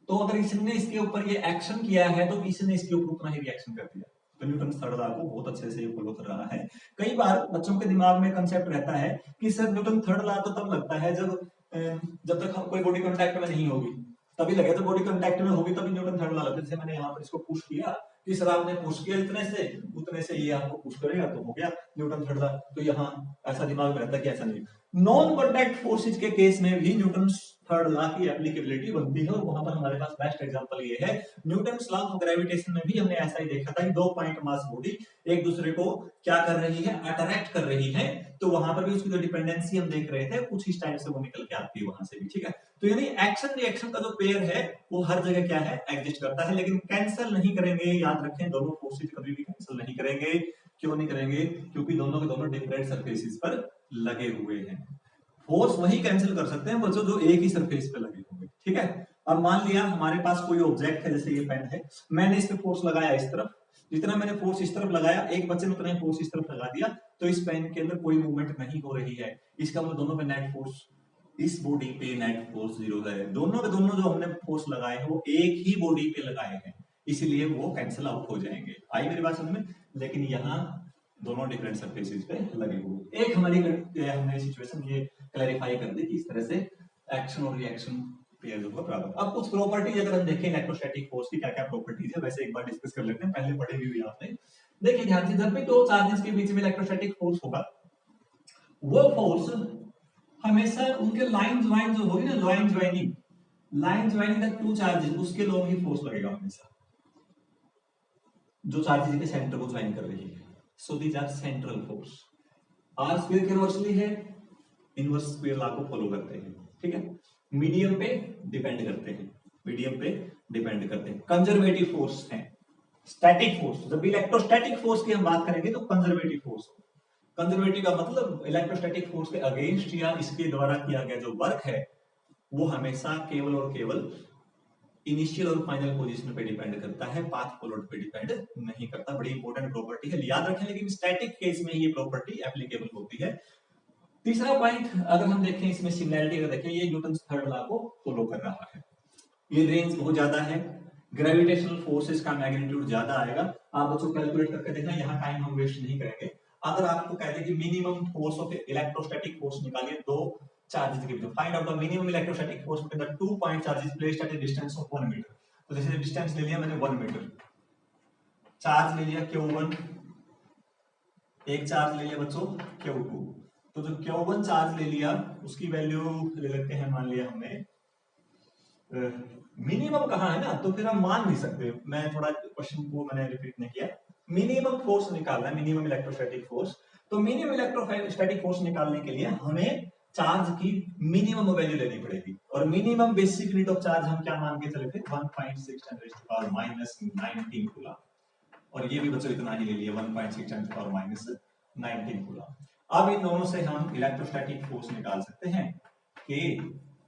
Speaker 1: तो अगर इसने इसके ऊपर ये एक्शन किया है तो इसने इसके ऊपर उतना ही रिएक्शन कर दिया। तो न्यूटन थर्ड लॉ को बहुत अच्छे से ये फॉलो कर रहा है। कई बार बच्चों के दिमाग में कंसेप्ट रहता है कि सर न्यूटन थर्ड लॉ तो तब लगता है जब तक कोई बॉडी कांटेक्ट में नहीं होगी, तभी लगे, तो बॉडी कांटेक्ट में होगी तभी न्यूटन थर्ड लॉ लगता है। जैसे मैंने यहाँ पर इसको पुश किया कि सर आपने पुश किया इतने से उतने से ये आपको पुश करेगा तो हो गया न्यूटन थर्ड लॉ। तो यहाँ ऐसा दिमाग में रहता है कि ऐसा नहीं, नॉन कॉन्टैक्ट फोर्सेज के केस में भी न्यूटन थर्ड लॉ की एप्लीकेबिलिटी बनती है, और वहां पर हमारे पास बेस्ट एग्जांपल ये है, न्यूटन्स लॉ ऑफ ग्रेविटेशन में भी हमने ऐसा ही देखा था कि 2 पॉइंट मास बॉडी एक दूसरे को क्या कर रही है, अट्रैक्ट कर रही है, तो वहां पर भी उसकी जो डिपेंडेंसी हम देख रहे थे कुछ इस टाइप से वो निकल के आती है वहां से भी, ठीक है। तो यानी एक्शन रिएक्शन का जो पेयर है वो हर जगह क्या है, एग्जिस्ट करता है, लेकिन कैंसिल नहीं करेंगे, याद रखें दोनों फोर्सेज कभी भी कैंसिल नहीं करेंगे। क्यों नहीं करेंगे, क्योंकि दोनों के दोनों डिफरेंट सरफेसेस पर लगे हुए हैं। फोर्स वही कैंसिल कर सकते हैं बच्चों जो एक ही सरफेस पे लगे होंगे, ठीक है। अब मान लिया हमारे पास कोई ऑब्जेक्ट है, जैसे ये पेन है, मैंने इस पे फोर्स लगाया इस तरफ, जितना मैंने फोर्स इस तरफ लगाया, एक बच्चे ने उतना ही फोर्स इस तरफ लगा दिया, तो इस पेन के अंदर कोई मूवमेंट नहीं हो रही है। इसका मतलब दोनों पे नेट फोर्स, इस बॉडी पे नेट फोर्स 0 है। दोनों के दोनों जो हमने फोर्स लगाए हैं वो एक ही बॉडी पे लगाए हैं, इसीलिए वो कैंसिल आउट हो जाएंगे। आई मेरी बात समझ में? लेकिन यहाँ दोनों डिफरेंट सरफेसेस पे लगे हुए, एक हमारी हमने सिचुएशन ये क्लैरिफाई कर दी कि इस तरह से एक्शन और रिएक्शन पेयर होगा बराबर। अब कुछ प्रॉपर्टीज अगर हम देखें इलेक्ट्रोस्टैटिक फोर्स की क्या क्या प्रॉपर्टीज है, वैसे एक बार डिस्कस कर लेते हैं, पहले पढ़े हुई आपने। देखिए ध्यान से, जब भी दो चार्जेस के बीच में इलेक्ट्रोस्टैटिक फोर्स होगा, वो फोर्स हमेशा उनके लाइन ज्वाइन जो होगी ना, line joining the two charges, उसके लोग ही फोर्स लगेगा हमेशा, जो चार्जेस के सेंटर को ज्वाइन कर रही है। So these are central force. R square के इनवर्सली है, इनवर्स स्क्वायर लॉ को फॉलो करते हैं, ठीक है। मीडियम पे डिपेंड करते हैं, मीडियम पे डिपेंड करते हैं। कंजर्वेटिव फोर्स है, स्टैटिक फोर्स। जब इलेक्ट्रोस्टैटिक फोर्स की हम बात करेंगे तो कंजर्वेटिव फोर्स। कंजर्वेटिव का मतलब इलेक्ट्रोस्टैटिक फोर्स के अगेंस्ट या इसके द्वारा किया गया जो वर्क है वो हमेशा केवल और केवल इनिशियल और फाइनल पोजीशन पे डिपेंड करता है, पाथ फॉलोड पे डिपेंड नहीं करता। बड़ी इंपॉर्टेंट प्रॉपर्टी है, याद रखें, लेकिन स्टैटिक केस में ये प्रॉपर्टी एप्लीकेबल होती है। तीसरा पॉइंट अगर हम देखें इसमें सिमिलैरिटी अगर देखें, ये न्यूटन्स थर्ड लॉ को फॉलो कर रहा है। ये रेंज बहुत ज्यादा है, ग्रेविटेशनल फोर्सेस का मैग्नीट्यूड ज्यादा आएगा। आप बच्चों कैलकुलेट करके देखना, यहाँ टाइम हम वेस्ट नहीं करेंगे। अगर आपको कहते हैं कि minimum force of electrostatic force निकालिए दो चार्जेस के बीच, find out the minimum electrostatic force between the two point charges placed at a distance of 1 metre. तो जैसे डिस्टेंस ले लिया मैंने 1 मीटर, चार्ज ले लिया Q1, एक चार्ज ले लिया बच्चों Q2। तो जो Q1 चार्ज ले लिया उसकी वैल्यू ले लेते हैं, मान लिया हमने मिनिमम कहाँ है ना, तो फिर हम मान नहीं सकते। मैं थोड़ा क्वेश्चन को मैंने रिपीट नहीं किया। मिनिमम फोर्स निकालना है, मिनिमम इलेक्ट्रोस्टैटिक फोर्स। तो मिनिमम इलेक्ट्रोस्टैटिक फोर्स निकालने के लिए हमें चार्ज की मिनिमम वैल्यू लेनी पड़ेगी, और minimum basic unit of charge हम क्या मान के चले थे, 1.6 × 10⁻⁹ कूलम। और ये भी बच्चों इतना ही ले लिया, 1.6 × 10⁻⁹ कूलम। अब इन दोनों से हम इलेक्ट्रोस्टैटिक फोर्स निकाल सकते हैं कि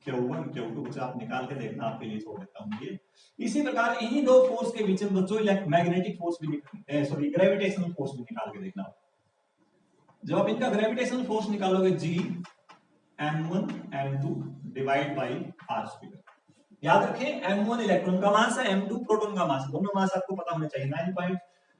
Speaker 1: Q1 Q2 बच्चों आप निकाल के देखना, आपके लिए छोड़ देता हूं ये। इसी प्रकार इन्हीं दो फोर्स के बीच में बच्चों मैग्नेटिक फोर्स भी सॉरी ग्रेविटेशनल फोर्स भी निकाल के देखना। जब आप इनका ग्रेविटेशनल फोर्स निकालोगे G m1 m2 divide by r square. याद रखें m1 इलेक्ट्रॉन का मास है, m2 प्रोटॉन का मास है, दोनों मास आपको पता होने चाहिए। 9.1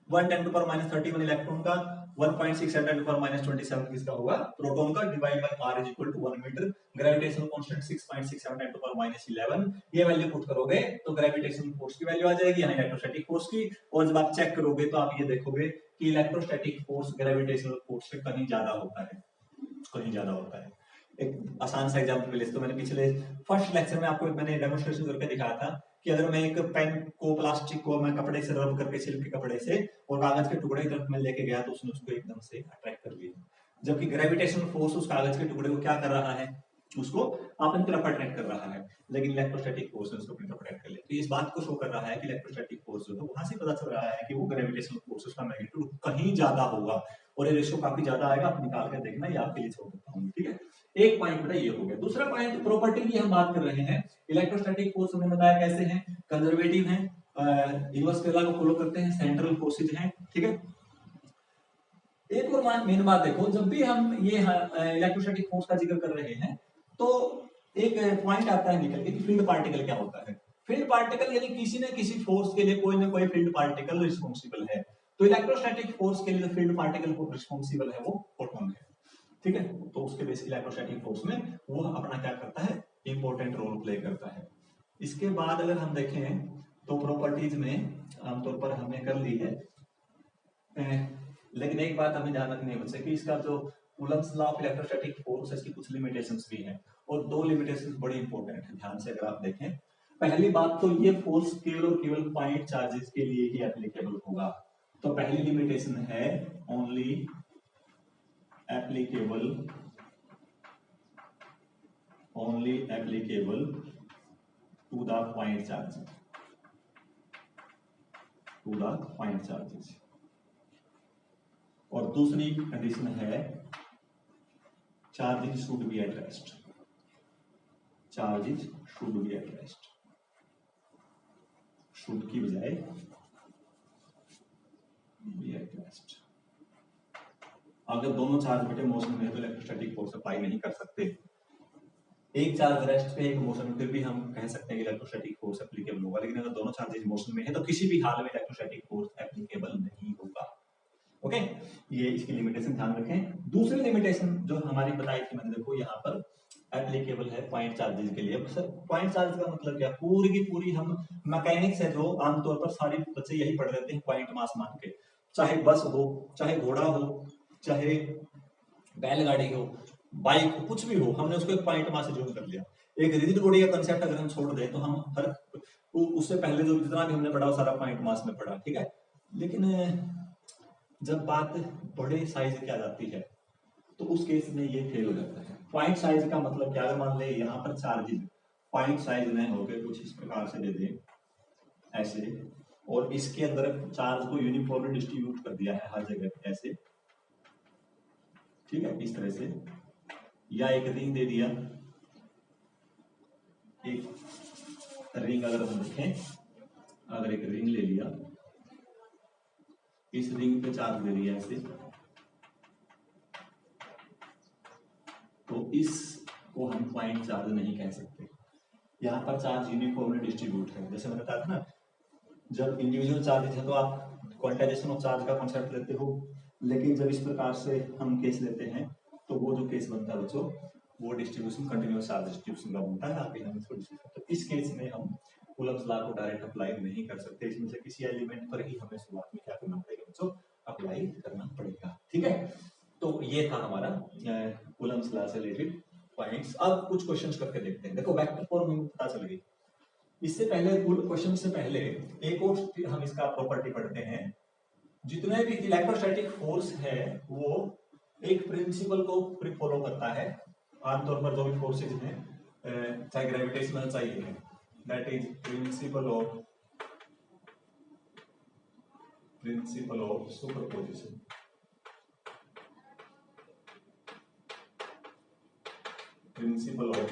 Speaker 1: 10⁻31 इलेक्ट्रॉन का, 1.6 10⁻27 किसका होगा, प्रोटॉन का, divide by r is equal to 1 metre. Gravitational constant 6.67 10⁻11, ये वैल्यू पुट करोगे तो ग्रेविटेशनल फोर्स की वैल्यू आ जाएगी, यहाँ इलेक्ट्रोस्टैटिक फोर्स की। और जब आप चेक करोगे तो आप ये देखोगे कि इलेक्ट्रोस्टैटिक फोर्स ग्रेविटेशनल फोर्स से कहीं ज्यादा होता है, कहीं ज्यादा होता है। एक आसान सा एग्जांपल ले, तो मैंने पिछले फर्स्ट लेक्चर में आपको मैंने डेमोन्स्ट्रेशन करके दिखाया था कि अगर मैं एक पेन को, प्लास्टिक को मैं कपड़े से रब करके, सिल्क के कपड़े से, और कागज के टुकड़े की तरफ मैं लेके गया तो उसने उसको एकदम से अट्रैक्ट कर लिया, जबकि ग्रेविटेशनल फोर्स उस कागज के टुकड़े को क्या कर रहा है, उसको अपनी तरफ अट्रैक्ट कर रहा है, लेकिन इलेक्ट्रोस्टैटिक फोर्स ने उसको अपनी तरफ अट्रैक्ट कर लिया। तो इस बात को शो कर रहा है कि इलेक्ट्रोस्टैटिक फोर्स जो है वहां से पता चल रहा है कि वो ग्रेविटेशनल फोर्स का मैग्नीट्यूड कहीं ज्यादा होगा, और ये रेशियो काफी ज्यादा आएगा। आप निकाल कर देखना, ये आपके लिए छोड़ देता हूँ, ठीक है। एक पॉइंट बेटा ये हो गया। दूसरा पॉइंट प्रॉपर्टी की हम बात कर रहे हैं। इलेक्ट्रोस्टैटिक फोर्स हमने बताया कैसे हैं, कंजर्वेटिव हैं, इनवर्स लॉ को फॉलो करते हैं, सेंट्रल फोर्सेज हैं, ठीक है। एक और मेन बात देखो, जब भी हम ये इलेक्ट्रोस्टैटिक फोर्स का जिक्र कर रहे हैं तो एक पॉइंट आता है निकल के कि फील्ड पार्टिकल क्या होता है। फील्ड पार्टिकल यानी किसी न किसी फोर्स के लिए कोई ना कोई फील्ड पार्टिकल रिस्पॉन्सिबल है। तो इलेक्ट्रोस्टैटिक फोर्स के लिए जो फील्ड पार्टिकल रिस्पॉन्सिबल है वो फोटोन है, ठीक है। तो उसके बेसिक इलेक्ट्रोस्टैटिक फोर्स में वो अपना क्या करता है, इंपॉर्टेंट रोल प्ले करता है। इसके बाद अगर हम देखें तो प्रॉपर्टीज में आमतौर पर हमने कर ली है, लेकिन एक बात हमें ध्यान रखनी है कि इसका जो Coulomb's law of electrostatic force है, इसकी कुछ लिमिटेशंस भी हैं, और दो लिमिटेशंस बड़ी इंपॉर्टेंट है, ध्यान से अगर आप देखें। पहली बात तो ये फोर्स केवल और केवल पॉइंट चार्जेस के लिए ही एप्लीकेबल होगा। तो पहली लिमिटेशन है only applicable to the point charges, और दूसरी कंडीशन है charges should be at rest, should की बजाय बी एट रेस्ट। अगर दोनों चार्ज बेटे मोशन में है तो इलेक्ट्रोस्टैटिक फोर्स अप्लाई नहीं कर सकते। एक चार्ज रेस्ट पे एक मोशन में, फिर भी हम कह सकते हैं कि इलेक्ट्रोस्टैटिक फोर्स एप्लीकेबल होगा, लेकिन अगर दोनों चार्जेस मोशन में है तो किसी भी हाल में इलेक्ट्रोस्टैटिक फोर्स एप्लीकेबल नहीं होगा। ओके, ये इसकी लिमिटेशन ध्यान रखें। दूसरी लिमिटेशन जो हमारी बताई थी मैंने, देखो यहाँ पर एप्लीकेबल है पॉइंट चार्जेस के लिए। सर पॉइंट चार्ज का मतलब क्या? पूरी की पूरी हम मैकेनिक्स है जो आमतौर पर सारे बच्चे यही पढ़ लेते हैं पॉइंट मास मान के, चाहे बस हो, चाहे घोड़ा हो, चाहे बैलगाड़ी हो, बाइक हो, कुछ भी हो, हमने उसको एक पॉइंट मास से जोड़ कर लिया। एक रिजिड बॉडी का कंसेप्ट अगर हम छोड़ दें तो हम हर उससे पहले जो जितना भी हमने पढ़ा वो सारा पॉइंट मास में पढ़ा, ठीक है। लेकिन जब बात बड़े साइज की आ जाती है तो उस केस में ये फेल हो जाता है। पॉइंट साइज का मतलब क्या? अगर मान ले यहाँ पर चार्जेस पॉइंट साइज में होकर कुछ इस प्रकार से दे दें ऐसे, और इसके अंदर चार्ज को यूनिफॉर्मली डिस्ट्रीब्यूट कर दिया है हर जगह ऐसे, ठीक है, इस तरह से, या एक रिंग दे दिया, एक रिंग अगर हम देखें, अगर एक रिंग ले लिया, इस रिंग पे चार्ज दे दिया ऐसे, तो इसको हम पॉइंट चार्ज नहीं कह सकते। यहाँ पर चार्ज यूनिफॉर्मली डिस्ट्रीब्यूट है। जैसे मैंने बताया था ना, जब इंडिविजुअल चार्जेस है तो आप क्वांटाइजेशन ऑफ चार्ज का कॉन्सेप्ट लेते हो, लेकिन जब इस प्रकार से हम केस लेते हैं तो वो जो केस बनता है बच्चों, वो डिस्ट्रीब्यूशन कंटिन्यूअस चार्ज डिस्ट्रीब्यूशन का बनता है। आगे हम इसको डिस्कस करते हैं। इस केस में हम कूलम्स लॉ को डायरेक्ट अप्लाई नहीं कर सकते, इसमें से किसी एलिमेंट पर ही हमें शुरुआत में क्या करना पड़ेगा बच्चों? अप्लाई करना पड़ेगा, ठीक है। तो ये था हमारा कूलम्स लॉ से रिलेटेड पॉइंट्स। अब कुछ क्वेश्चंस करके देखते हैं। देखो वेक्टर फॉर्म में पता चल गई। इससे पहले क्वेश्चन से पहले एक और हम इसका प्रॉपर्टी पढ़ते हैं। जितने भी इलेक्ट्रोस्टैटिक फोर्स है वो एक प्रिंसिपल को फॉलो करता है। आमतौर पर जो भी फोर्सेज हैं, चाहे ग्रेविटेशनल चाहिए, that is principle of superposition. Principle of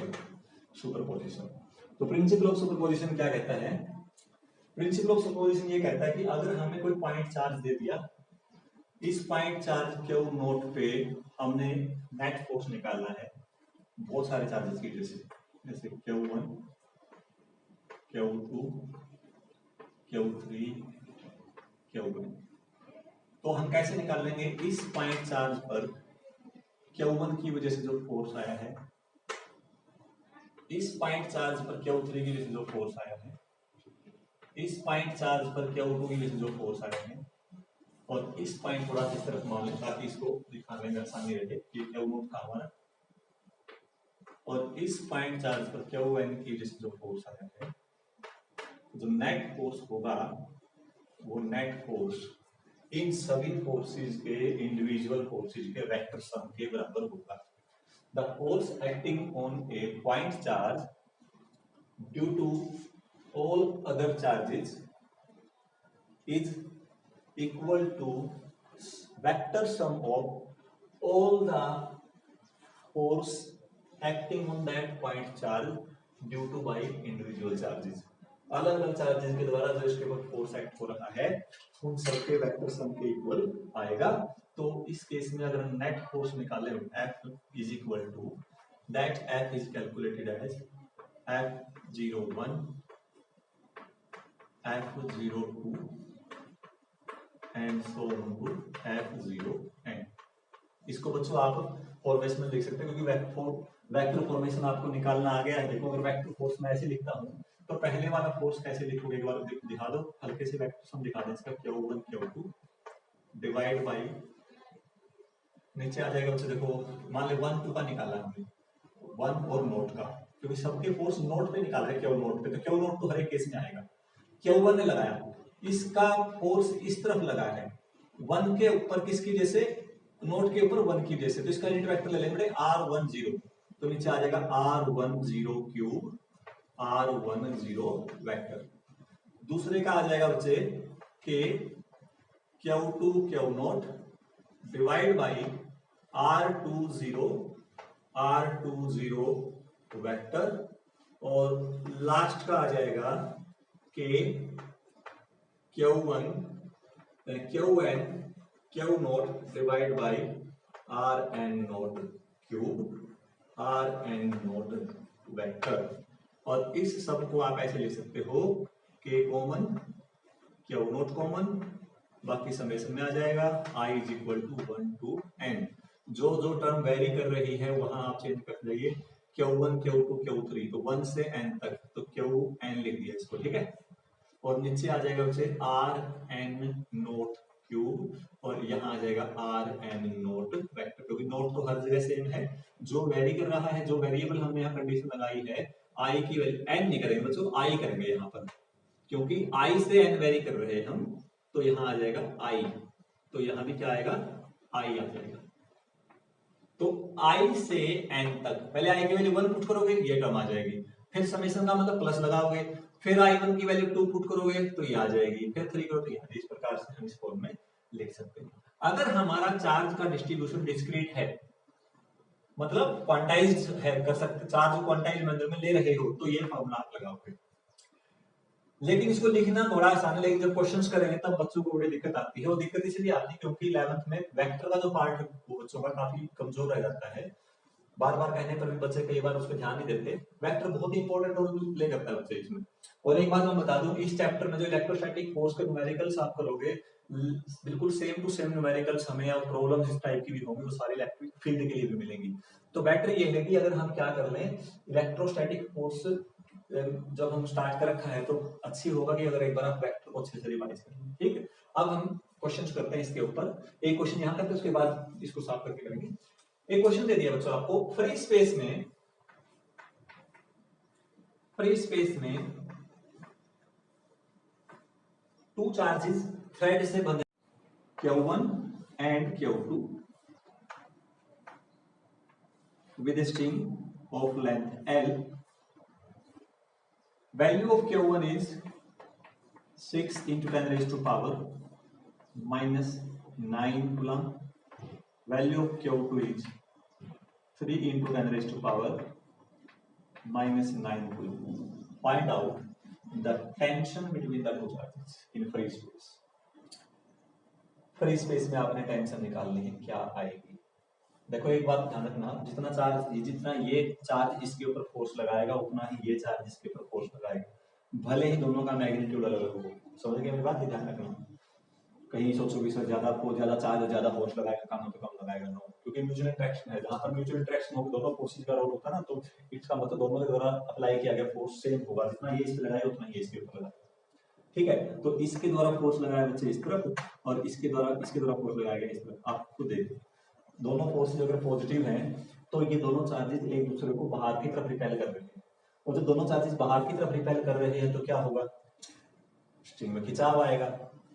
Speaker 1: superposition. तो प्रिंसिपल ऑफ सुपरपोजिशन क्या कहता है? प्रिंसिपल ऑफ सुपरपोजिशन ये कहता है कि अगर हमें कोई पॉइंट चार्ज दे दिया, इस पॉइंट चार्ज क्यू नोट पे हमने नेट फोर्स निकालना है बहुत सारे चार्जेस की, जैसे Q1, Q2, Q3, Q1। तो हम कैसे निकाल लेंगे? इस पॉइंट चार्ज पर Q1 की वजह से जो फोर्स आया है, इस पॉइंट चार्ज पर Q3 की वजह से जो फोर्स आया है, इस पॉइंट चार्ज पर Q2 की वजह से जो फोर्स आया है, और इस पॉइंट थोड़ा इस तरफ मान लें ताकि इसको दिखाने में आसानी रहे कि Q नोट था हमारा, और इस पॉइंट चार्ज पर Qn की वजह से जो फोर्स आया है, जो नेट फोर्स होगा वो नेट फोर्स इन सभी फोर्सेस के इंडिविजुअल फोर्सेस के वेक्टर सम के बराबर होगा। The force acting on a point charge due to all other charges is equal to vector sum of all the force acting on that point charge due to by individual charges. अलग अलग चार्जेस के द्वारा जो इसके ऊपर फोर्स एक्ट हो रहा है उन सबके वेक्टर सम के इक्वल आएगा। तो इस केस में अगर हम नेट फोर्स निकालें F is equal to that F is calculated as F01, F02 and so on to F0n। इसको बच्चों आप फॉर्मेशन में लिख सकते हैं क्योंकि वेक्टर फॉर्मेशन आपको निकालना आ गया है। देखो अगर वेक्टर फोर्स मैं ऐसे लिखता हूँ तो पहले वाला फोर्स कैसे लिखोगे एक बार दिखा दो, हल्के से वेक्टर सम दिखा दें इसका, Q1 Q2 डिवाइड बाय, नीचे आ जाएगा बच्चों देखो, मान ले 1 2 का निकाला हमने, 1 और नोट का, क्योंकि सबके फोर्स नोट पे निकाल रहे Q नोट पे, तो Q नोट तो हर एक केस में आएगा। Q1 ने लगाया, इसका फोर्स इस तरफ लगा है 1 के ऊपर, किसकी वजह से? नोट के ऊपर 1 की वजह से, तो इसका यूनिट वेक्टर ले लेंगे R10, तो नीचे आ जाएगा R10 क्यूब R10 वेक्टर। दूसरे का आ जाएगा बच्चे के Q2 Q note divide by R20 vector, और लास्ट का आ जाएगा के Q1 Qn Q note divide by Rn note cube Rn note vector. और इस सब को आप ऐसे लिख सकते हो K common Q naught common, बाकी समेशन में आ जाएगा I is equal to 1 to n। जो जो टर्म वेरी कर रही है वहां आप चेंज कर जाइए, Q1 Q2 Q3, तो 1 से n तक, तो Qn लिख दिया इसको, ठीक है। और नीचे आ जाएगा उसे Rn नोट क्यूब, और यहाँ आ जाएगा Rn नोट वेक्टर, क्योंकि नोट तो हर जगह सेम है। जो वेरी कर रहा है, जो वेरिएबल हमने यहाँ कंडीशन लगाई है, I की वैल्यू n नहीं करेंगे बच्चों, I करेंगे यहाँ पर, क्योंकि I से n वेरी कर रहे हैं हम, तो यहाँ आ जाएगा I, तो यहाँ भी क्या आएगा, I आ जाएगा। तो I से n तक पहले I की वैल्यू 1 पुट करोगे, ये टर्म आ जाएगी, फिर समेशन का मतलब प्लस लगाओगे, फिर I1 की वैल्यू 2 पुट करोगे तो ये आ जाएगी, फिर 3 करो तो ये, इस प्रकार से हम इस फॉर्म में लिख सकते हैं। अगर हमारा चार्ज का डिस्ट्रीब्यूशन डिस्क्रीट है, मतलब क्वांटाइज्ड है, कर सकते, चार्ज क्वांटाइज्ड मेथड में ले रहे हो, तो ये फॉर्मूला आप लगाओगे। लेकिन इसको लिखना थोड़ा आसान है, लेकिन जब क्वेश्चंस करेंगे तब बच्चों को बड़ी दिक्कत आती है। वो दिक्कत इसलिए आती है क्योंकि 11th में वेक्टर का जो पार्ट है वो बच्चों का काफी कमजोर रह जाता है। बार बार कहने पर भी बच्चे कई बार उस पर ध्यान नहीं देते। वेक्टर बहुत ही इंपॉर्टेंट रोल प्ले करता है बच्चे इसमें। और एक बात मैं बता दूं, इस चैप्टर में जो इलेक्ट्रोस्टैटिक फोर्स के न्यूमेरिकल्स आप करोगे, बिल्कुल सेम टू सेम न्यूमेरिकल्स हमें, और प्रॉब्लम्स इस टाइप की भी होंगी, वो सारी इलेक्ट्रिक फील्ड के लिए भी मिलेंगी। तो बेटर ये है कि अगर हम क्या कर लें, इलेक्ट्रोस्टैटिक फोर्स जब हम स्टार्ट कर रखा है तो अच्छी होगा कि अगर एक बार आप वेक्टर को अच्छे से रिवाइज कर लें। ठीक है, अब हम क्वेश्चंस करते हैं इसके ऊपर। एक क्वेश्चन यहाँ करते हैं, उसके बाद इसको साफ करके करेंगे। एक क्वेश्चन दे दिया बच्चों आपको, फ्री स्पेस में टू चार्जेस थ्रेड से बंधे Q1 and Q2 with string of length L। Value of Q1 is 6 into 10 raised to power minus 9 coulomb. Value of Q2 is 3 into 10 raised to power minus 9 coulomb. Find out the tension between the two charges in free space. Free space में आपने टेंशन निकालनी है, क्या आएगी? देखो एक बात ध्यान रखना, जितना ये चार्ज इसके ऊपर फोर्स लगाएगा उतना ही ये चार्ज इसके ऊपर फोर्स लगाएगा, भले ही दोनों का मैग्नीट्यूड अलग अलग हो। समझ गए मेरी बात? ध्यान रखना, कहीं सोचोगे सर ज्यादा चार्ज ज्यादा फोर्स लगाएगा, कम हो तो कम लगाएगा, नो, क्योंकि म्यूचुअल इंटरेक्शन है। जहां पर म्यूचुअल इंटरेक्शन हो, दोनों फोर्सेज का रोल होता है ना, तो इसका मतलब दोनों के द्वारा अप्लाई किया गया फोर्स सेम होगा, जितना ये इस पे लगाएगा उतना ये इसके ऊपर लगाएगा। ठीक है, तो इसके द्वारा फोर्स लगाया बच्चे इस तरफ, और इसके द्वारा फोर्स लगाया गया इस तरफ। आप खुद देखो, दोनों फोर्सेज अगर पॉजिटिव हैं तो ये दोनों चार्जेस एक दूसरे को बाहर की तरफ रिपेल कर रहे हैं, और जब दोनों चार्जेस बाहर की तरफ रिपेल कर रहे हैं तो क्या होगा, स्ट्रिंग में खिंचाव आएगा।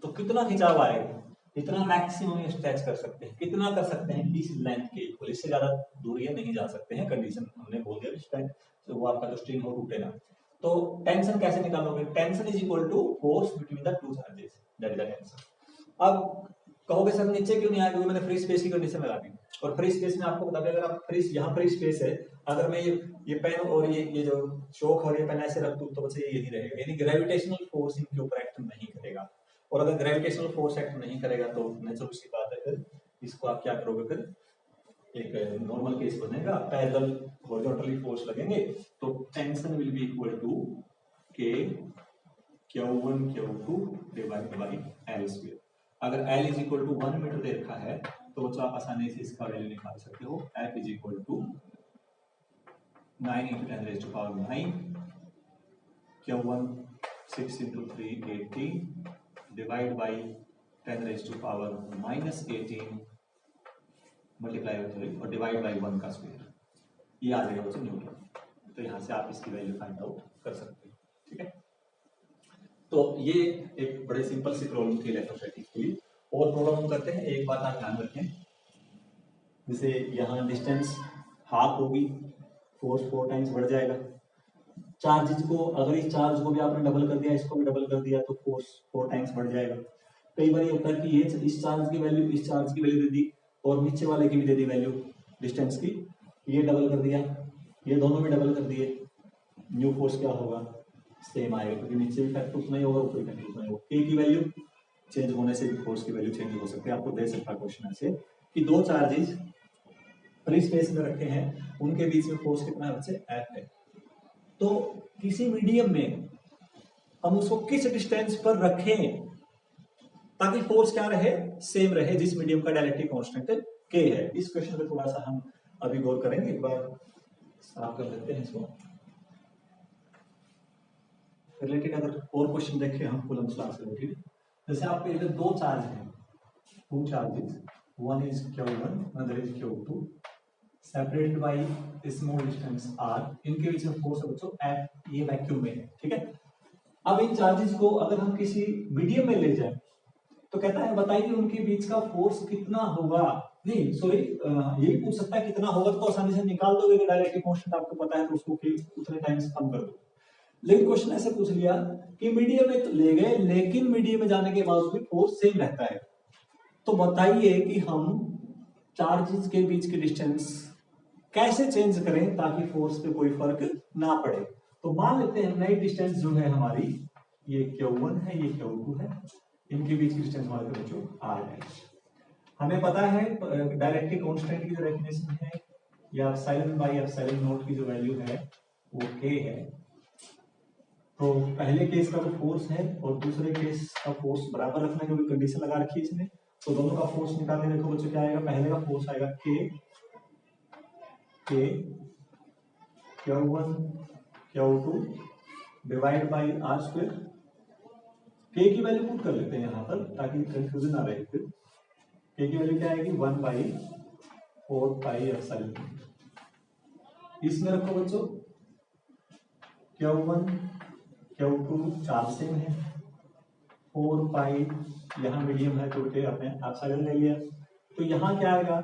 Speaker 1: तो कितना खिंचाव आएगा, इतना मैक्सिमम स्ट्रेच कर सकते हैं। कितना कर सकते हैं, इस लेंथ के इक्वल, इससे ज्यादा दूरी नहीं जा सकते हैं, कंडीशन हमने बोल दिया इस टाइम, तो वो आपका जो स्ट्रिंग हो टूटेगा। तो टेंशन कैसे निकालोगे, tension is equal to force between the two charges, that is the tension. अब कहोगे सर नीचे क्यों नहीं आया, क्योंकि मैंने फ्री स्पेस की कंडीशन लगा दी, और फ्री स्पेस में आपको बता दें, अगर आप यहाँ फ्री स्पेस है, अगर मैं ये पेन और ये जो चौक और ये पेन ऐसे रख दूं तो बस ये यही रहेगा, यानी ग्रेविटेशनल फोर्स इनके ऊपर एक्ट नहीं करेगा। और अगर ग्रेविटेशनल फोर्स एक्ट नहीं करेगा तो नेचुरल सी बात है, फिर इसको आप क्या करोगे, फिर एक नॉर्मल केस बनेगा, पैरेलल हॉरिजॉन्टली फोर्स लगेंगे, तो tension will be equal to K Q1 Q2 divided by L square. अगर L is equal to 1 metre दे रखा है तो बच्चों आप आसानी से इसका वैल्यू निकाल सकते हो। F is equal to 9 into 10 raised to power 9, Q1 6 into 3 18 divide by 10 raised to power minus 18 multiply और डिवाइड बाई 1 का स्क्वायर, ये आ जाएगा बच्चों न्यूटन। तो यहाँ से आप इसकी वैल्यू फाइंड आउट कर सकते हो। ठीक है, तो ये एक बड़े सिंपल सी प्रॉब्लम थी इलेक्ट्रोस्टैटिक्स की। और प्रॉब्लम हम करते हैं, एक बात आप ध्यान रखें, जैसे यहाँ डिस्टेंस हाफ होगी, फोर्स 4 टाइम्स बढ़ जाएगा। चार्जेस को, अगर इस चार्ज को भी आपने डबल कर दिया, इसको भी डबल कर दिया, तो फोर्स 4 टाइम्स बढ़ जाएगा। कई बार ये होता है कि ये इस चार्ज की वैल्यू इस चार्ज की वैल्यू दे दी, और नीचे वाले की भी दे दी वैल्यू डिस्टेंस की, ये डबल कर दिया, ये दोनों में डबल कर दिए, न्यू फोर्स क्या होगा सेम आएगा, क्योंकि नीचे इफेक्ट उतना ही होगा, ऊपर इफेक्ट उतना ही होगा। के की वैल्यू चेंज होने से फोर्स की वैल्यू चेंज हो सकती है। आपको दे सकता है क्वेश्चन ऐसे कि दो चार्जेस फ्री स्पेस में रखे हैं, उनके बीच में फोर्स कितना है, बच्चे एफ है। तो किसी मीडियम में हम उसको किस डिस्टेंस पर रखें ताकि फोर्स क्या रहे, सेम रहे, जिस मीडियम का डायरेक्टिव कांस्टेंट के है। इस क्वेश्चन पे थोड़ा सा हम अभी गौर करेंगे, एक बार साफ कर लेते हैं इसको। रिलेटेड अगर और क्वेश्चन देखें हम कूलम्ब्स लॉ से रिलेटेड, जैसे आपके इधर दो चार्ज हैं, two charges, one is Q1 other is Q2, separated by small distance r, इनके बीच में फोर्स है बच्चों F, ये वैक्यूम में है, ठीक है। अब इन चार्जेस को अगर हम किसी मीडियम में ले जाएं तो कहता है बताइए उनके बीच का फोर्स कितना होगा, नहीं सॉरी यही पूछ सकता है कितना होगा, तो आसानी से निकाल दोगे कि डायरेक्टिव कांस्टेंट आपको पता है तो उसको उतने टाइम से कम कर दो। लेकिन क्वेश्चन ऐसे पूछ लिया कि मीडियम में तो ले गए, लेकिन मीडियम में जाने के बाद भी फोर्स सेम रहता है, तो बताइए कि हम चार्जेस के बीच की डिस्टेंस कैसे चेंज करें ताकि फोर्स पे कोई फर्क ना पड़े। तो मान लेते हैं नई डिस्टेंस जो है हमारी, ये Q1 है, ये Q2 है, इनके बीच की डिस्टेंस हमारे बच्चों r है। हमें पता है डायरेक्टिव कांस्टेंट की जो डेफिनेशन है, या एप्सिलॉन बाय एप्सिलॉन नॉट की जो वैल्यू है वो k है। तो पहले केस का जो फोर्स है और दूसरे केस का फोर्स बराबर रखने की कंडीशन लगा रखी है इसने, तो दोनों का फोर्स निकालने देखो बच्चों क्या आएगा, पहले का फोर्स आएगा k Q1 Q2 divide by r square. k की वैल्यू पुट कर लेते हैं यहाँ पर ताकि कंफ्यूजन ना रहे। फिर k की वैल्यू क्या आएगी, 1/4 पाई एप्सिलॉन। इसमें रखो बच्चों Q1 Q2 चार्ज सेम है, 4 पाई यहाँ मीडियम है तो बेटे आपने एप्सिलॉन ले लिया, तो यहाँ क्या आएगा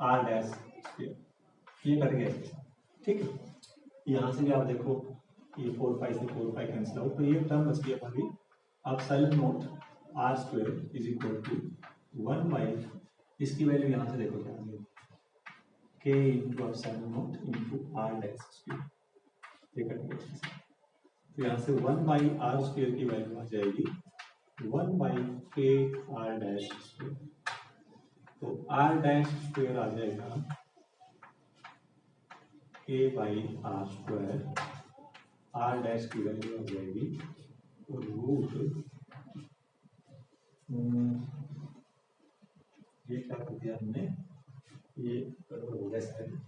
Speaker 1: r डैश, ये कट गया, ठीक है। यहाँ से भी आप देखो ये 4 पाई से 4 पाई कैंसिल आउट, तो ये टर्म बच गई हमारी epsilon naught r square is equal to 1 by, इसकी वैल्यू यहाँ से देखो क्या आएगी, k into epsilon naught into r dash square, ये कट गया। तो यहाँ से 1 बाई r स्क्वायर की वैल्यू आ जाएगी 1 by k r dash square, तो r डैश स्क्वायर आ जाएगा k by r square, r dash की वैल्यू आ जाएगी रूट, ये क्या कर दिया हमने, ये गड़बड़ हो गया शायद,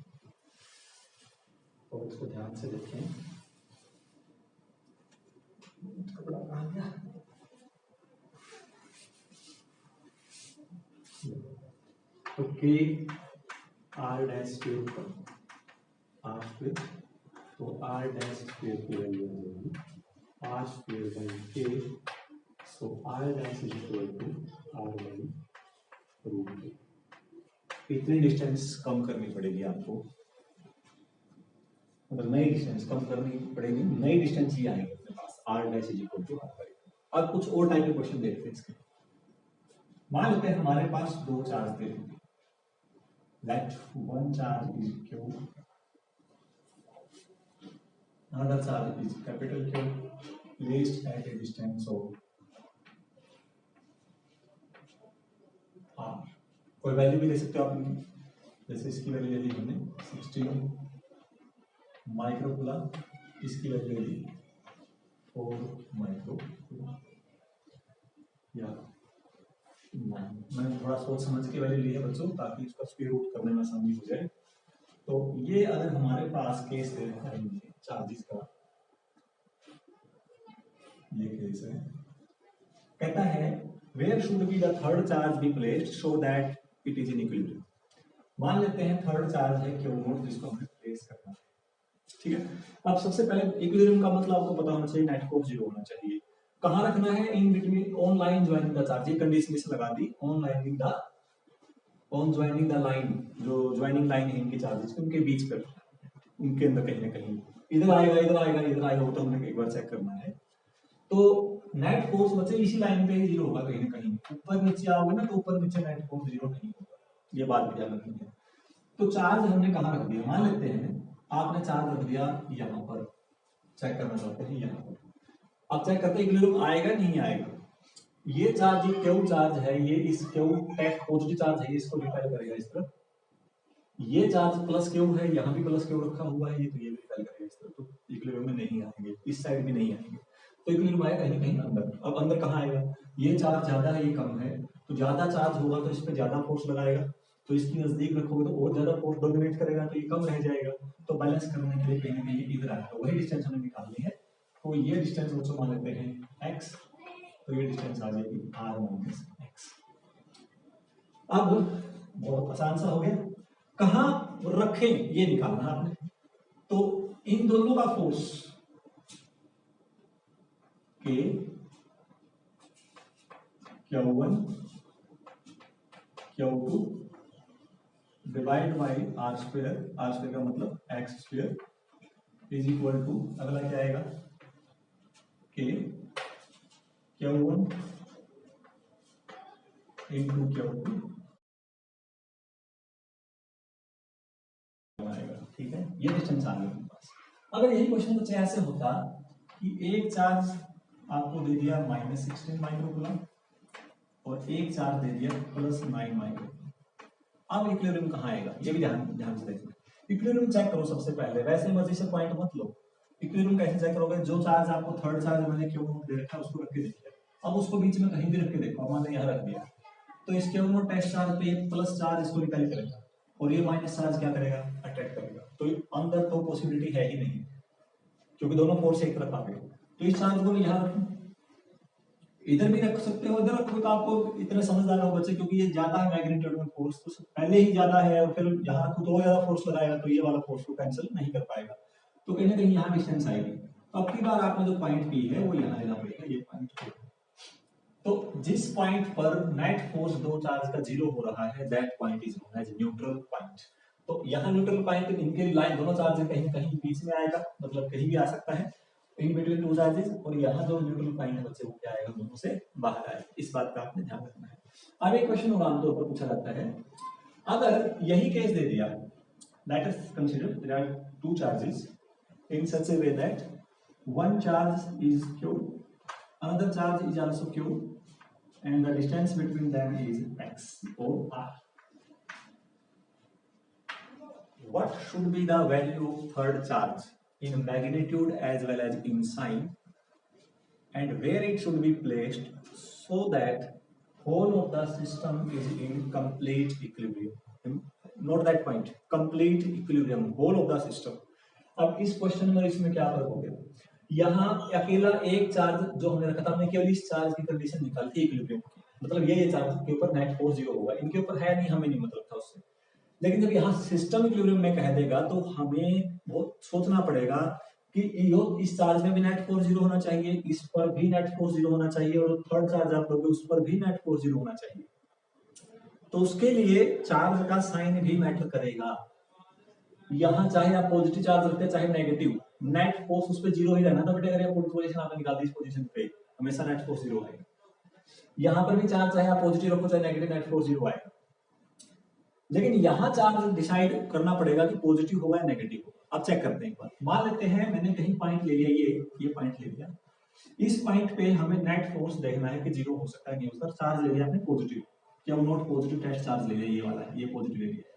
Speaker 1: और इसको ध्यान से देखें, कपड़ा कहाँ गया, तो k r डैश स्क्वायर पर r स्क्वायर, तो r डैश स्क्वायर की वैल्यू आ जाएगी r square by k, so r dash is equal to r by root. इतनी डिस्टेंस कम करनी पड़ेगी आपको, मतलब नई डिस्टेंस कम करनी पड़ेगी, नई डिस्टेंस ही आएगी अपने पास, r dash is equal to r by. अब कुछ और टाइप के क्वेश्चन देखते हैं इसके। मान लेते हैं हमारे पास दो चार्ज दे देंगे, late one charge is Q, another charge is capital Q, placed at a distance of r। कोई वैल्यू भी दे सकते हो आप, जैसे इसकी वैल्यू ले ली हमने 16 माइक्रोकूलम, इसकी वैल्यू ले ली 4 माइक्रोकूलम, या मैंने थोड़ा सोच समझ के वैल्यू ली है बच्चों ताकि इसका स्क्वायर रूट करने में आसानी हो जाए। तो ये अगर हमारे पास केस दे रखा है चार्जेस का, ये केस है, कहता है where should be the third charge be placed so that it is in equilibrium. मान लेते हैं थर्ड चार्ज है Q0 जिसको हमें प्लेस करना है, ठीक है। अब सबसे पहले इक्विलिब्रियम का मतलब आपको पता होना चाहिए, नेट फोर्स 0 होना चाहिए। कहाँ रखना है, in between on line joining the charge, ये कंडीशन इसे लगा दी, ऑन ज्वाइनिंग द लाइन, जो ज्वाइनिंग लाइन है इनके चार्जेस उनके बीच पर, उनके अंदर कहीं ना कहीं इधर आएगा इधर आएगा इधर आएगा, वो तो हमने एक बार चेक करना है। तो नेट फोर्स बच्चे इसी लाइन पे ही 0 होगा कहीं ना कहीं, ऊपर नीचे आओगे ना तो ऊपर नीचे नेट फोर्स 0 नहीं होगा, ये बात भी ध्यान रखनी है। तो चार्ज हमने कहाँ रख दिया, मान लेते हैं आपने चार्ज रख दिया यहाँ पर, चेक करना चाहते हैं यहाँ पर, अब चेक करते हैं इक्विलिब्रियम आएगा नहीं आएगा। ये चार्ज जो क्यू चार्ज है ये इस क्यू टेक पॉजिटिव चार्ज है, ये इसको रिपेल करेगा इस तरफ। ये चार्ज प्लस क्यू है, यहाँ भी प्लस क्यू रखा हुआ है, ये तो ये भी रिपेल करेगा इस तरफ, तो इक्विलिब्रियम में नहीं आएंगे, इस साइड भी नहीं आएंगे, तो इक्विलिब्रियम आएगा कहीं कहीं अंदर। अब अंदर कहाँ आएगा, ये चार्ज ज्यादा है ये कम है, तो ज्यादा चार्ज होगा तो इस पे ज्यादा फोर्स लगाएगा, तो इसकी नजदीक रखोगे तो और ज्यादा फोर्स डोमिनेट करेगा, तो ये कम रह जाएगा, तो बैलेंस करने के लिए कहीं ना कहीं इधर आएगा, वही डिस्टेंस हमें निकालनी है। तो ये डिस्टेंस बच्चों मान लेते हैं x, तो ये डिस्टेंस आ जाएगी r माइनस x। अब बहुत आसान सा हो गया, कहाँ रखें ये निकालना आपने। तो इन दोनों का force K Q1 Q2 divide by R square का मतलब X square is equal to, अगला क्या आएगा K Q1 इंटू Q2 आएगा। ठीक है, ये डिस्टेंस आ गया मेरे पास। अगर यही क्वेश्चन कुछ ऐसे होता कि एक चार्ज आपको दे दिया -16 माइक्रोकूलम और एक चार्ज दे दिया +9 माइक्रोकूलम, अब इक्विलिब्रियम कहाँ आएगा, ये भी ध्यान से देखना। इक्विलिब्रियम चेक करो सबसे पहले, वैसे मर्जी से पॉइंट मत लो। इक्विलिब्रियम कैसे चेक करोगे, जो चार्ज आपको थर्ड चार्ज मैंने क्यू नोट दे रखा है उसको रख के देखिए, अब उसको बीच में कहीं भी रख के देखो, मान लो यहाँ रख दिया, तो इस क्यू नोट टेस्ट चार्ज पे प्लस चार्ज इसको रिपेल करेगा और ये माइनस चार्ज क्या करेगा, अट्रैक्ट करेगा, तो अंदर तो पॉसिबिलिटी है ही नहीं क्योंकि दोनों फोर्स एक तरफ आ गए। तो इस चार्ज को यहाँ रखो, इधर भी रख सकते हो, इधर रखो, तो आपको इतने समझदार हो बच्चे, क्योंकि ये ज्यादा है मैग्नीट्यूड में फोर्स, तो पहले ही ज्यादा है और फिर यहाँ रखो तो ज्यादा फोर्स लगाएगा, तो ये वाला फोर्स को कैंसिल नहीं कर पाएगा, तो कहीं ना कहीं यहाँ डिस्टेंस आएगी। तो अब की बार आपने जो पॉइंट पी है वो यहाँ लेना पड़ेगा, ये पॉइंट। तो जिस पॉइंट पर नेट फोर्स दो चार्ज का जीरो हो रहा है, that point is known as neutral point. तो यहाँ न्यूट्रल पॉइंट, इनके लाइन दोनों चार्ज कहीं कहीं बीच में आएगा, मतलब कहीं भी आ सकता है इन बिटवीन टू चार्जेस, और यहाँ जो न्यूट्रल पॉइंट बच्चे वो क्या आएगा, दोनों से बाहर आएगा, इस बात का आपने ध्यान रखना है। अब एक क्वेश्चन और आमतौर पर पूछा जाता है, अगर यही केस दे दिया, let us consider there are two charges in such a way that one charge is q, another charge is also q, and the distance between them is x or r. What should be the value of third charge in magnitude as well as in sign, and where it should be placed so that whole of the system is in complete equilibrium? Note that point, complete equilibrium, whole of the system. अब इस क्वेश्चन में इसमें क्या फर्क हो गया, यहाँ अकेला एक चार्ज जो हमने रखा था, हमने केवल इस चार्ज की कंडीशन निकाली थी इक्विलिब्रियम की, मतलब ये चार्ज के ऊपर नेट फोर्स जीरो होगा, इनके ऊपर है नहीं, हमें नहीं मतलब था उससे। लेकिन जब यहाँ सिस्टम इक्विलिब्रियम में कह देगा तो हमें बहुत सोचना पड़ेगा कि इस चार्ज में भी नेट फोर्स जीरो होना चाहिए, इस पर भी नेट फोर्स जीरो होना चाहिए, और थर्ड चार्ज आप लोगे उस पर भी नेट फोर्स जीरो होना चाहिए। तो उसके लिए चार्ज का साइन भी मैटर करेगा। यहाँ चाहे आप पॉजिटिव चार्ज रखते हैं चाहे नेगेटिव, नेट फोर्स उस पे जीरो ही रहना था बेटा। अगर आप पोजीशन आपने निकाल दी इस पोजीशन पे, हमेशा नेट फोर्स जीरो आएगा। यहाँ पर भी चार्ज चाहे आप पॉजिटिव रखो चाहे नेगेटिव, नेट फोर्स जीरो आएगा। लेकिन यहाँ चार्ज डिसाइड करना पड़ेगा कि पॉजिटिव होगा या नेगेटिव होगा। अब चेक करते हैं एक बार, मान लेते हैं मैंने कहीं पॉइंट ले लिया, ये पॉइंट ले लिया, इस पॉइंट पे हमें नेट फोर्स देखना है कि जीरो हो सकता है नहीं हो सकता। चार्ज ले लिया आपने पॉजिटिव, क्या नोट पॉजिटिव टेस्ट चार्ज ले लिया, ये वाला है, ये पॉजिटिव ले लिया,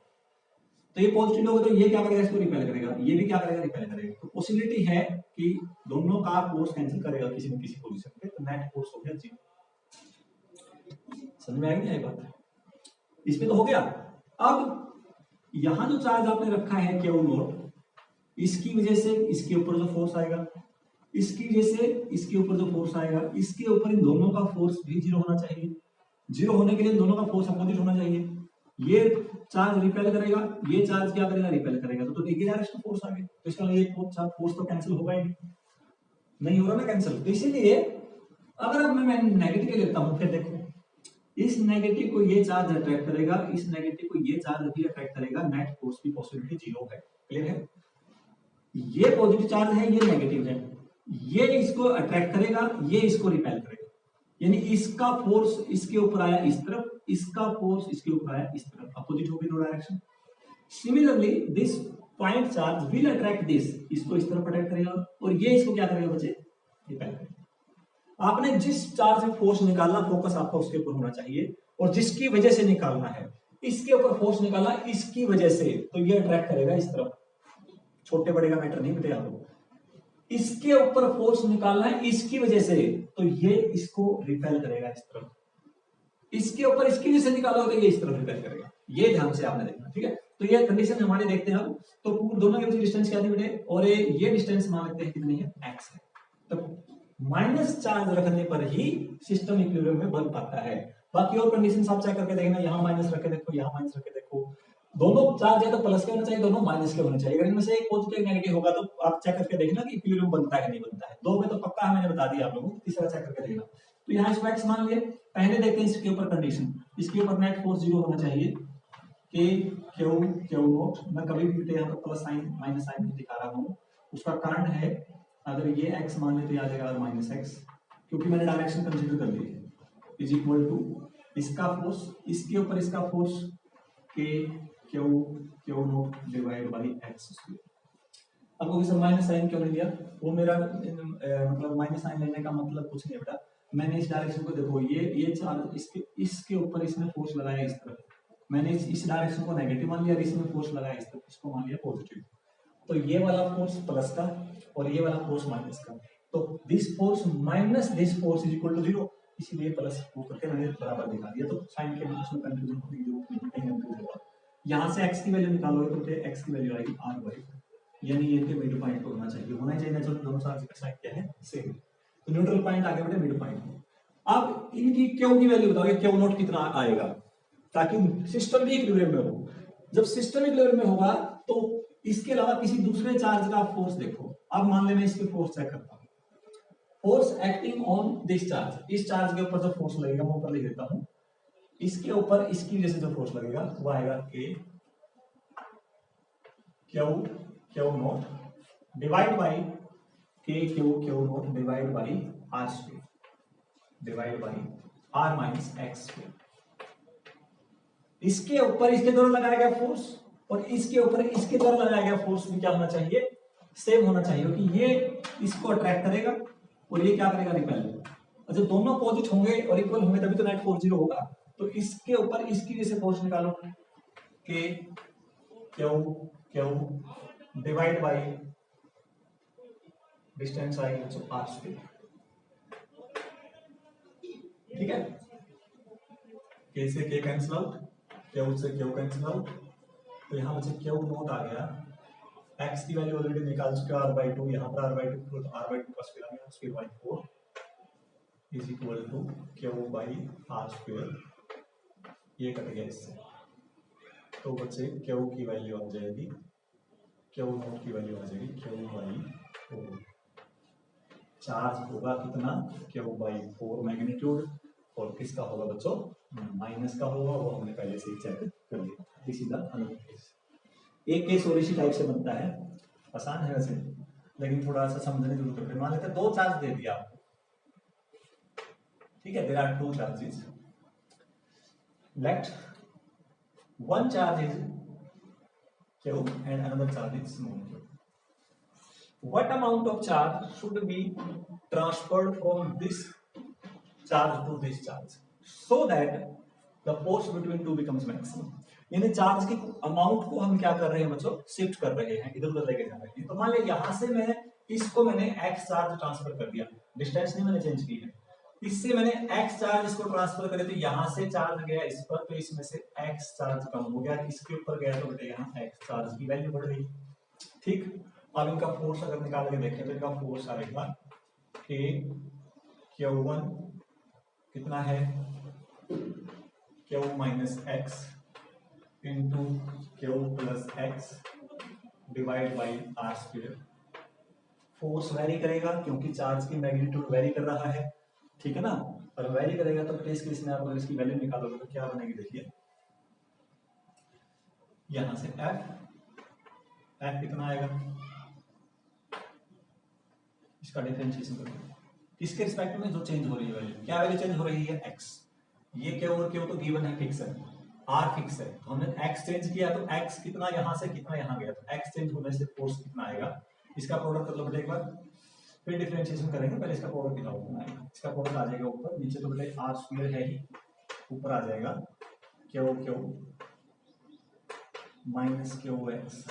Speaker 1: तो ये पॉजिटिव होगा तो ये क्या करेगा, इसको रिपेल करेगा, ये भी क्या करेगा, रिपेल करेगा। तो पॉसिबिलिटी है कि दोनों का फोर्स कैंसिल करेगा किसी न किसी पोजीशन पे, तो नेट फोर्स हो गया जीरो। समझ में आई नहीं आई बात, इसमें तो हो गया। अब यहां जो चार्ज आपने रखा है क्यू नोट, इसकी वजह से इसके ऊपर जो फोर्स आएगा, इसकी वजह से इसके ऊपर जो फोर्स आएगा, इसके ऊपर इन दोनों का फोर्स भी जीरो होना चाहिए। जीरो होने के लिए दोनों का फोर्स अपोजिट होना चाहिए। ये चार्ज रिपेल करेगा, ये चार्ज क्या करेगा, रिपेल करेगा, तो एक ही डायरेक्शन फोर्स आ गया। तो इसका ये फोर्स तो कैंसिल होगा ही नहीं, हो रहा ना कैंसिल। तो इसीलिए अगर अब मैं नेगेटिव लेता हूं, फिर देखो इस नेगेटिव को ये चार्ज अट्रैक्ट करेगा, इस नेगेटिव को ये चार्ज भी अट्रैक्ट करेगा, नेट फोर्स की पॉसिबिलिटी जीरो है। क्लियर है? ये पॉजिटिव चार्ज है, ये नेगेटिव है, ये इसको अट्रैक्ट करेगा, ये इसको रिपेल करेगा, यानी इसका फोर्स इसके ऊपर आया इस तरफ, इसका फोर्स इसके ऊपर आया इस तरफ, अपोजिट हो गई दो direction. Similarly this point charge will attract this, इसको इस तरफ अट्रैक्ट करेगा, और ये इसको क्या करेगा बच्चे, रिपेल करेगा। आपने जिस चार्ज में फोर्स निकालना, फोकस आपका उसके ऊपर होना चाहिए, और जिसकी वजह से निकालना है, इसके ऊपर फोर्स निकालना इसकी वजह से, तो ये अट्रैक्ट करेगा इस तरफ, छोटे बड़े का मैटर नहीं बेटे आपको, इसके ऊपर फोर्स निकालना है इसकी वजह से, तो ये इसको रिपेल करेगा इस तरफ, इसके ऊपर इसकी वजह से निकालोगे तो ये इस तरफ रिपेल करेगा, ये ध्यान से आपने देखना, ठीक है। तो ये कंडीशन हमारे देखते हैं हम, तो दोनों के बीच डिस्टेंस क्या थी बेटे, और ये डिस्टेंस मान लेते हैं कितनी है, x है। तो माइनस चार्ज रखने पर ही सिस्टम इक्विलिब्रियम में बन पाता है। बाकी और कंडीशंस आप चेक करके देखना, यहाँ माइनस रख के देखो, यहाँ माइनस रख के देखो, दोनों चार्ज या तो प्लस के होना चाहिए, दोनों माइनस के होना चाहिए। अगर इनमें से एक पॉजिटिव नेगेटिव होगा तो आप चेक करके देखना कि इक्विलिब्रियम बनता है नहीं बनता है। दो में तो पक्का है, मैंने बता दिया आप लोगों को, तीसरा चेक करके देखना। तो यहाँ इसको x मान लिया, पहले देखते हैं इसके ऊपर कंडीशन, इसके ऊपर नेट फोर्स 0 होना चाहिए, के क्यू क्यू नोट, मैं कभी भी बेटे यहाँ पर प्लस साइन माइनस साइन नहीं दिखा रहा हूँ, उसका कारण है अगर ये x मान ले तो याद आएगा माइनस x, क्योंकि मैंने डायरेक्शन कंसीडर कर ली है, इज इक्वल टू इसका फोर्स इसके ऊपर इसका फोर्स के Q Q naught divide by x square. अब क्योंकि सर माइनस साइन क्यों नहीं लिया, वो मेरा मतलब माइनस साइन लेने का मतलब कुछ नहीं बेटा, मैंने इस डायरेक्शन को देखो, ये चार्ज इसके ऊपर इसने फोर्स लगाया इस तरफ, मैंने इस डायरेक्शन को नेगेटिव मान लिया और इसमें फोर्स लगाया इस तरफ, इसको मान लिया पॉजिटिव, तो ये वाला फोर्स प्लस का और ये वाला फोर्स माइनस का, तो this force minus this force is equal to 0, इसीलिए प्लस हो करके मैंने बराबर दिखा दिया। तो साइन के उसमें कंफ्यूजन होगी, कंफ्यूजन होगा। यहाँ से x की वैल्यू निकालोगे तो x की वैल्यू आएगी r/, यानी ये के मिड पॉइंट पर होना चाहिए, होना चाहिए नेचुरल, दोनों चार्ज का साइन क्या है सेम, तो न्यूट्रल पॉइंट आ गया बेटे मिड पॉइंट। अब इनकी क्यू की वैल्यू बताओगे, क्यू नोट कितना आएगा, ताकि सिस्टम भी इक्विलिब्रियम में हो। जब सिस्टम इक्विलिब्रियम में होगा तो इसके अलावा किसी दूसरे चार्ज का फोर्स देखो। अब मान ले मैं इसकी फोर्स चेक करता हूं, force acting on this charge, इस चार्ज के ऊपर जो फोर्स लगेगा मैं ऊपर लिख देता हूं, इसके ऊपर इसकी वजह से जो फोर्स लगेगा वो आएगा K Q Q naught divide by K Q Q naught divide by R square divide by R minus X square. इसके ऊपर इसके द्वारा लगाया गया फोर्स और इसके ऊपर इसके द्वारा लगाया गया फोर्स भी क्या होना चाहिए, सेम होना चाहिए, क्योंकि ये इसको अट्रैक्ट करेगा और ये क्या करेगा, रिपेल। और जब दोनों अपोजिट होंगे और इक्वल होंगे तभी तो नेट फोर्स 0 होगा। तो इसके ऊपर इसकी वजह से फोर्स निकालो, K Q Q divide by distance आई तो आर स्क्वायर, ठीक है। के से के कैंसिल आउट, क्यू से क्यू कैंसिल आउट, तो यहाँ मुझे क्यू नोट आ गया, x की वैल्यू ऑलरेडी निकाल चुके r/2, यहाँ पर r/2 तो r/2 का स्क्वायर आ गया, square by 4 is equal to Q by R square, ये कट गया इससे, तो बच्चे क्यू की वैल्यू आ जाएगी, क्यू नोट की वैल्यू आ जाएगी क्यू बाई 4, चार्ज होगा कितना, क्यू बाई 4 मैग्नीट्यूड, और किसका होगा बच्चों, माइनस का होगा, वो हमने पहले से ही चेक कर लिया। This is the another case. एक केस और इसी टाइप से बनता है, आसान है वैसे लेकिन थोड़ा सा समझने की जरूरत है। मान लेते हैं दो चार्ज दे दिया आपको, ठीक है, there are two charges, let one charge is Q and another charge is non-Q. What amount of charge should be transferred from this charge to this charge so that the force between two becomes maximum? यानी चार्ज की अमाउंट को हम क्या कर रहे हैं बच्चों, शिफ्ट कर रहे हैं, इधर उधर लेके जा रहे हैं। तो मान लिया यहां से मैं इसको मैंने x चार्ज ट्रांसफर कर दिया, डिस्टेंस नहीं मैंने चेंज की है, इससे मैंने x चार्ज इसको ट्रांसफर करे तो यहां से चार्ज गया इस पर, तो इसमें से x चार्ज कम हो गया, इसके ऊपर गया तो बेटे यहाँ x चार्ज की वैल्यू बढ़ गई, ठीक। अब इनका फोर्स अगर निकाल के देखें तो इनका फोर्स आएगा के Q1 कितना है, Q minus X into Q plus X divide by R square. Force vary करेगा क्योंकि चार्ज की मैग्नीट्यूड वेरी कर रहा है, ठीक है ना, और वेरी करेगा तो इस केस में आप अगर इसकी वैल्यू निकालोगे तो क्या बनेगी, देखिए यहां से f कितना आएगा, इसका डिफरेंशिएशन करेंगे किसके रिस्पेक्ट में, जो चेंज हो रही है वैल्यू, क्या वैल्यू चेंज हो रही है, x, ये क्या और क्यों तो गिवन है, फिक्स है, r फिक्स है, तो हमने x चेंज किया तो x कितना यहां से कितना यहां गया, तो x चेंज होने से फोर्स कितना आएगा, इसका प्रोडक्ट कर लो बेटा एक बार, फिर डिफरेंशिएशन करेंगे, पहले इसका प्रोडक्ट दिखाऊंगा। इसका प्रोडक्ट आ जाएगा ऊपर, नीचे तो बेटे आर स्क्वायर है ही, ऊपर आ जाएगा Q Q minus Q x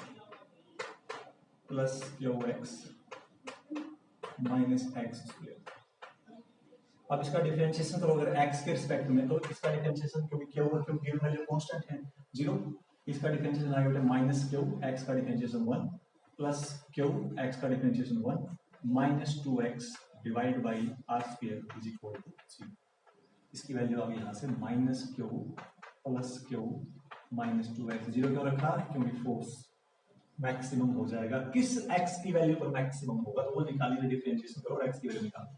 Speaker 1: plus Q x minus X square. अब इसका डिफरेंशिएशन करो अगर x के रिस्पेक्ट में, तो इसका डिफरेंशिएशन क्योंकि क्यू और क्यू गिवन वैल्यू कांस्टेंट है 0, इसका डिफरेंशिएशन आएगा बेटा माइनस क्यू एक्स का डिफरेंशिएशन 1 प्लस क्यू एक्स का differentiation 1 minus 2x divide by R square is equal to 0। इसकी वैल्यू अब यहाँ से minus Q plus Q minus 2x, 0 क्यों रखा क्योंकि फोर्स मैक्सिमम हो जाएगा, किस x की वैल्यू पर मैक्सिमम होगा तो वो निकालिए, डिफरेंशिएशन करो और x की वैल्यू निकालो।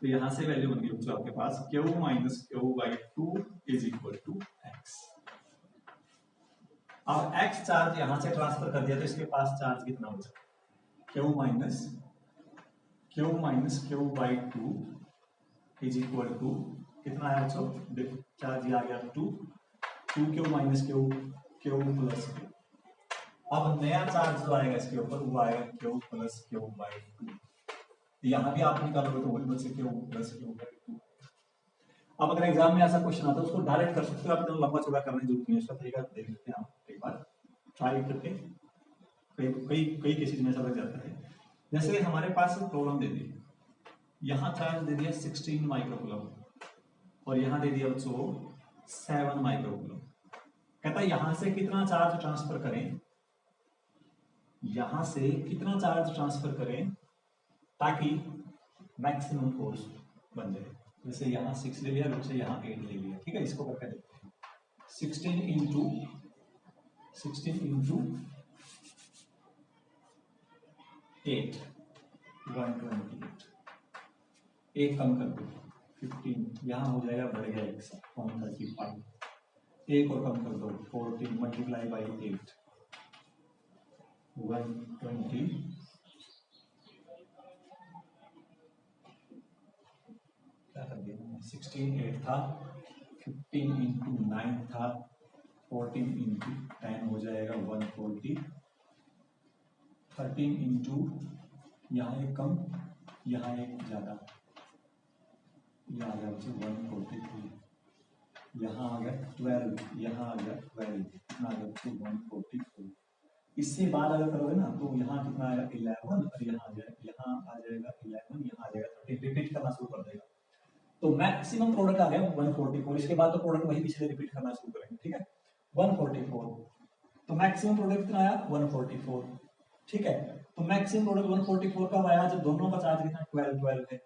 Speaker 1: तो यहां से वैल्यू बन गई बच्चों आपके पास q minus Q by 2 is equal to x। अब x चार्ज यहां से ट्रांसफर कर दिया तो इसके पास चार्ज कितना बचा, q minus Q by 2 is equal to कितना है बच्चों, चार्ज ये आ गया 2q minus Q plus Q. अब नया चार्ज जो आएगा इसके ऊपर वो आएगा क्यू प्लस क्यू बाई 2, यहाँ भी आप निकालोगे तो वही बच्चे क्यू प्लस क्यू बाई 2। अब अगर एग्जाम में ऐसा क्वेश्चन आता है उसको डायरेक्ट कर सकते हो, आप लंबा चौड़ा करने की जरूरत नहीं है, उसका तरीका देख लेते हैं आप एक बार ट्राई करके, कई केसेस में ऐसा लग जाता है। जैसे हमारे पास प्रॉब्लम दे दी, यहाँ चार्ज दे दिया 16 माइक्रोकूलम और यहाँ दे दिया बच्चों 7 माइक्रोकूलम। कहता है यहाँ से कितना चार्ज ट्रांसफर करें, यहाँ से कितना चार्ज ट्रांसफर करें ताकि मैक्सिमम फोर्स बन जाए। जैसे यहाँ 6 ले लिया, जैसे यहाँ 8 ले लिया, ठीक है, इसको करके देखते हैं। 16 इंटू 8 128, एक कम कर दो 15, यहाँ हो जाएगा बढ़ गया 135, एक और कम कर दो 14 मल्टीप्लाई बाई 8 120, क्या कर दिया 16 8 था, 15 इंटू 9 था, 14 इंटू 10 हो जाएगा 140, 13 इंटू यहाँ एक कम यहाँ एक ज्यादा, यहाँ आ गया 143, यहाँ आ गया 12, यहाँ आ गया 12, कितना आ गया 144। इससे बाद अगर करोगे ना तो यहाँ कितना आएगा 11 और यहाँ आ जाएगा 11, यहाँ आ जाएगा 13, रिपीट करना शुरू कर देगा। तो मैक्सिमम प्रोडक्ट आ गया 144, इसके बाद तो प्रोडक्ट वही पिछले रिपीट करना शुरू करेंगे, ठीक है 144। तो मैक्सिमम प्रोडक्ट कितना आया 144, ठीक है। तो मैक्सिमम प्रोडक्ट 144 का आया जब दोनों का चार्ज कितना 12 है,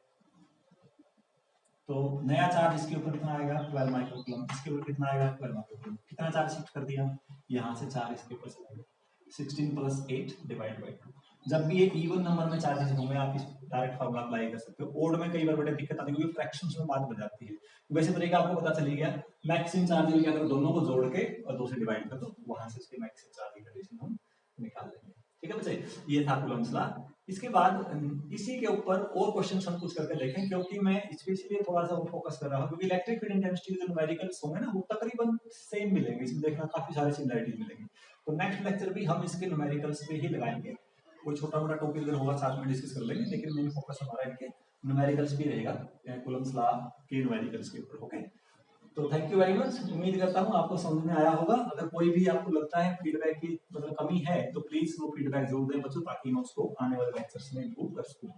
Speaker 1: तो नया चार्ज इसके ऊपर कितना आएगा 12 माइक्रोकूलम, इसके ऊपर कितना आएगा 12 माइक्रोकूलम, कितना चार्ज शिफ्ट कर दिया यहाँ से 4 इसके ऊपर चला गया, 16 प्लस 8 डिवाइड बाई 2। जब भी ये इवन नंबर में चार्जेस होंगे आप इस डायरेक्ट फार्मूला अप्लाई कर सकते हो। ओड में कई बार बेटा दिक्कत आती है क्योंकि फ्रैक्शंस में बात बन जाती है, वैसे तरीका आपको पता चल गया। मैक्सिमम चार्ज लिया अगर दोनों को जोड़ के और 2 से डिवाइड कर दो, वहां से इसके मैक्सिमम चार्ज की कंडीशन हम निकाल लेंगे, ठीक है बच्चे। ये था कूलम्स लॉ। इसके बाद इसी के ऊपर और क्वेश्चंस हम कुछ करके देखें, क्योंकि मैं स्पेशली थोड़ा सा फोकस कर रहा हूँ क्योंकि इलेक्ट्रिक फील्ड इंटेंसिटी जो न्यूमेरिकल्स होंगे ना वो तकरीबन सेम मिलेंगे, इसमें देखना काफी सारे सिमिलरिटीज मिलेंगे। तो नेक्स्ट लेक्चर भी हम इसके न्यूमेरिकल्स पे ही लगाएंगे, कोई छोटा मोटा टॉपिक अगर होगा साथ में डिस्कस कर लेंगे, लेकिन मेन फोकस हमारा इनके न्यूमेरिकल्स भी रहेगा, कूलम्स लॉ के न्यूमेरिकल्स के ऊपर। ओके, तो थैंक यू वेरी मच, उम्मीद करता हूँ आपको समझ में आया होगा। अगर कोई भी आपको लगता है फीडबैक की मतलब कमी है तो प्लीज वो फीडबैक जरूर दें बच्चों, ताकि मैं उसको आने वाले लेक्चर्स में इंप्रूव कर सकूँ।